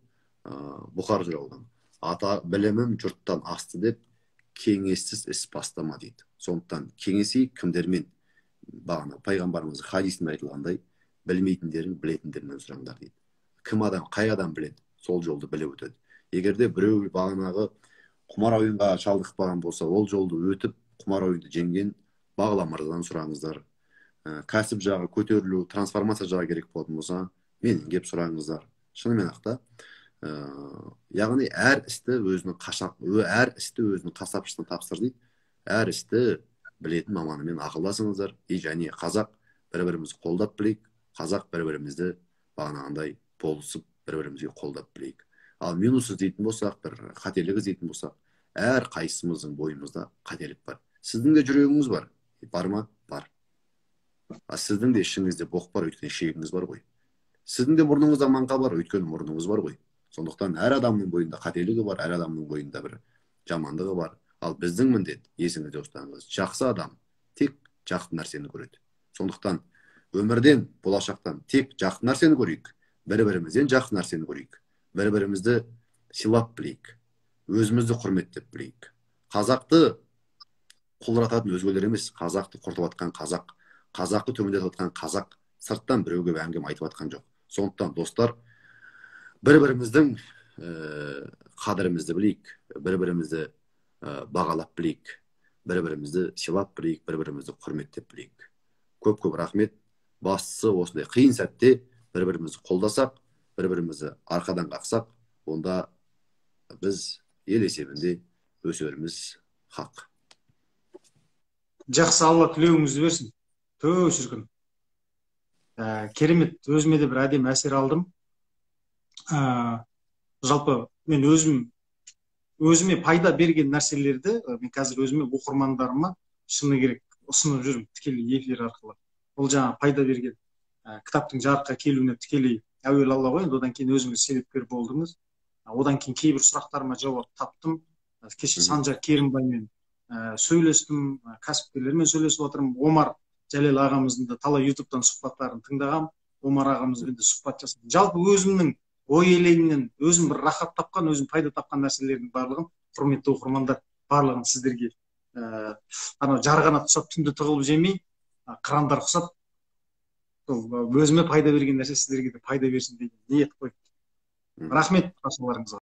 Бұқар жыраудан. Ата білімім жұрттан асты деп, кеңессіз іс бастама дейді. Сондықтан кеңесейік кімдермен? Бағана пайғамбарымыз хадисінде айтылғандай, білмейтіндерің білетіндерінен сұраңдар дейді. Кім адам, қай адам біледі, сол жолды біліп өтеді. Егерде біреу бағанағы құмар ойынға шалдықпаған болса, ол жолды өтіп, құмар ойынды жеңген Бағла мырзадан сұраңыздар. Кәсіп жағы көтерілу, трансформация жағы керек болатын болса, менен кеп сұраңыздар. Шынымен ақта, яғни әр істі өзінің қасапшысына тапсыр дейді. Әр істі білетін маманымен ақылдасыңыздар. Және қазақ бір-бірімізді қолдап білейік. Қазақ бір-бірімізді бағанағындай болысып, бір-бірімізге қолдап білейік. Ал минус іздейтін болсақ, бір қателік іздейтін болсақ, әр қайсымыздың бойымызда қателік бар. Сіздің де жүрегіңіз бар. Бар ма? Бар. Сіздің де ішіңізде боқ бар, өйткені шегіңіз бар ғой. Сіздің де мұрныңызда маңқа бар, өйткені мұрныңыз бар ғой. Сондықтан әр адамның бойында қателігі бар, әр адамның бойында бір жамандығы бар. Ал біздің міндет, есіңізде ұстаңыз, жақсы адам тек жақсы нәрсені көреді. Сондықтан өмірден, болашақтан тек жақсы нәрсені көрейік. Бір-бірімізден жақсы нәрсені көрейік. Бір-бірімізді сыйлап білейік. Өзімізді құрметтеп білейік. Қазақты құлдырататын өзгелер емес, қазақты құртып атқан қазақ, қазақты төмендетіп атқан қазақ, сырттан біреуге әңгіме айтып атқан жоқ. Сондықтан достар, бір-біріміздің қадірімізді білейік, бір-бірімізді бағалап білейік, бір-бірімізді сыйлап білейік, бір-бірімізді құрметтеп білейік. Көп-көп рахмет. Бастысы осындай қиын сәтте бір-бірімізді қолдасақ, бір-бірімізді арқадан қақсақ, онда біз ел есебінде өсеріміз хақ. Жақсы, Алла тілеуіңізді берсін. Төө шіркін. Керемет, өзіме де бір әдемі әсер алдым. Жалпы мен өзіме пайда берген нәрселерді мен қазір өзіме оқырмандарыма шыны керек ұсынып жүрмін тікелей эфир арқылы. Ол жаңа пайда берген кітаптың жарыққа келуіне тікелей әуелі Алла ғой, одан кейін өзіңіз себепкер болдыңыз. Одан кейін кейбір сұрақтарыма жауап таптым. Кеше Санжар Керімбаймен сөйлестім, кәсіпкерлермен сөйлесіп отырмын. Омар Жәлел ағамыздың да талай ютубтан сұхбаттарын тыңдағам. Омар ағамызбен де сұхбат жасадым. Жалпы өзімнің ой елегімнен өзім бір рахат тапқан, өзім пайда тапқан нәрселердің барлығын, құрметті оқырмандар, барлығын сіздерге анау жарғанат құсап түнді тығылып жемей, қырандар құсап, өзіме пайда берген нәрсе сіздерге де пайда берсін деген ниет қой. Рахмет, баршаларыңызға.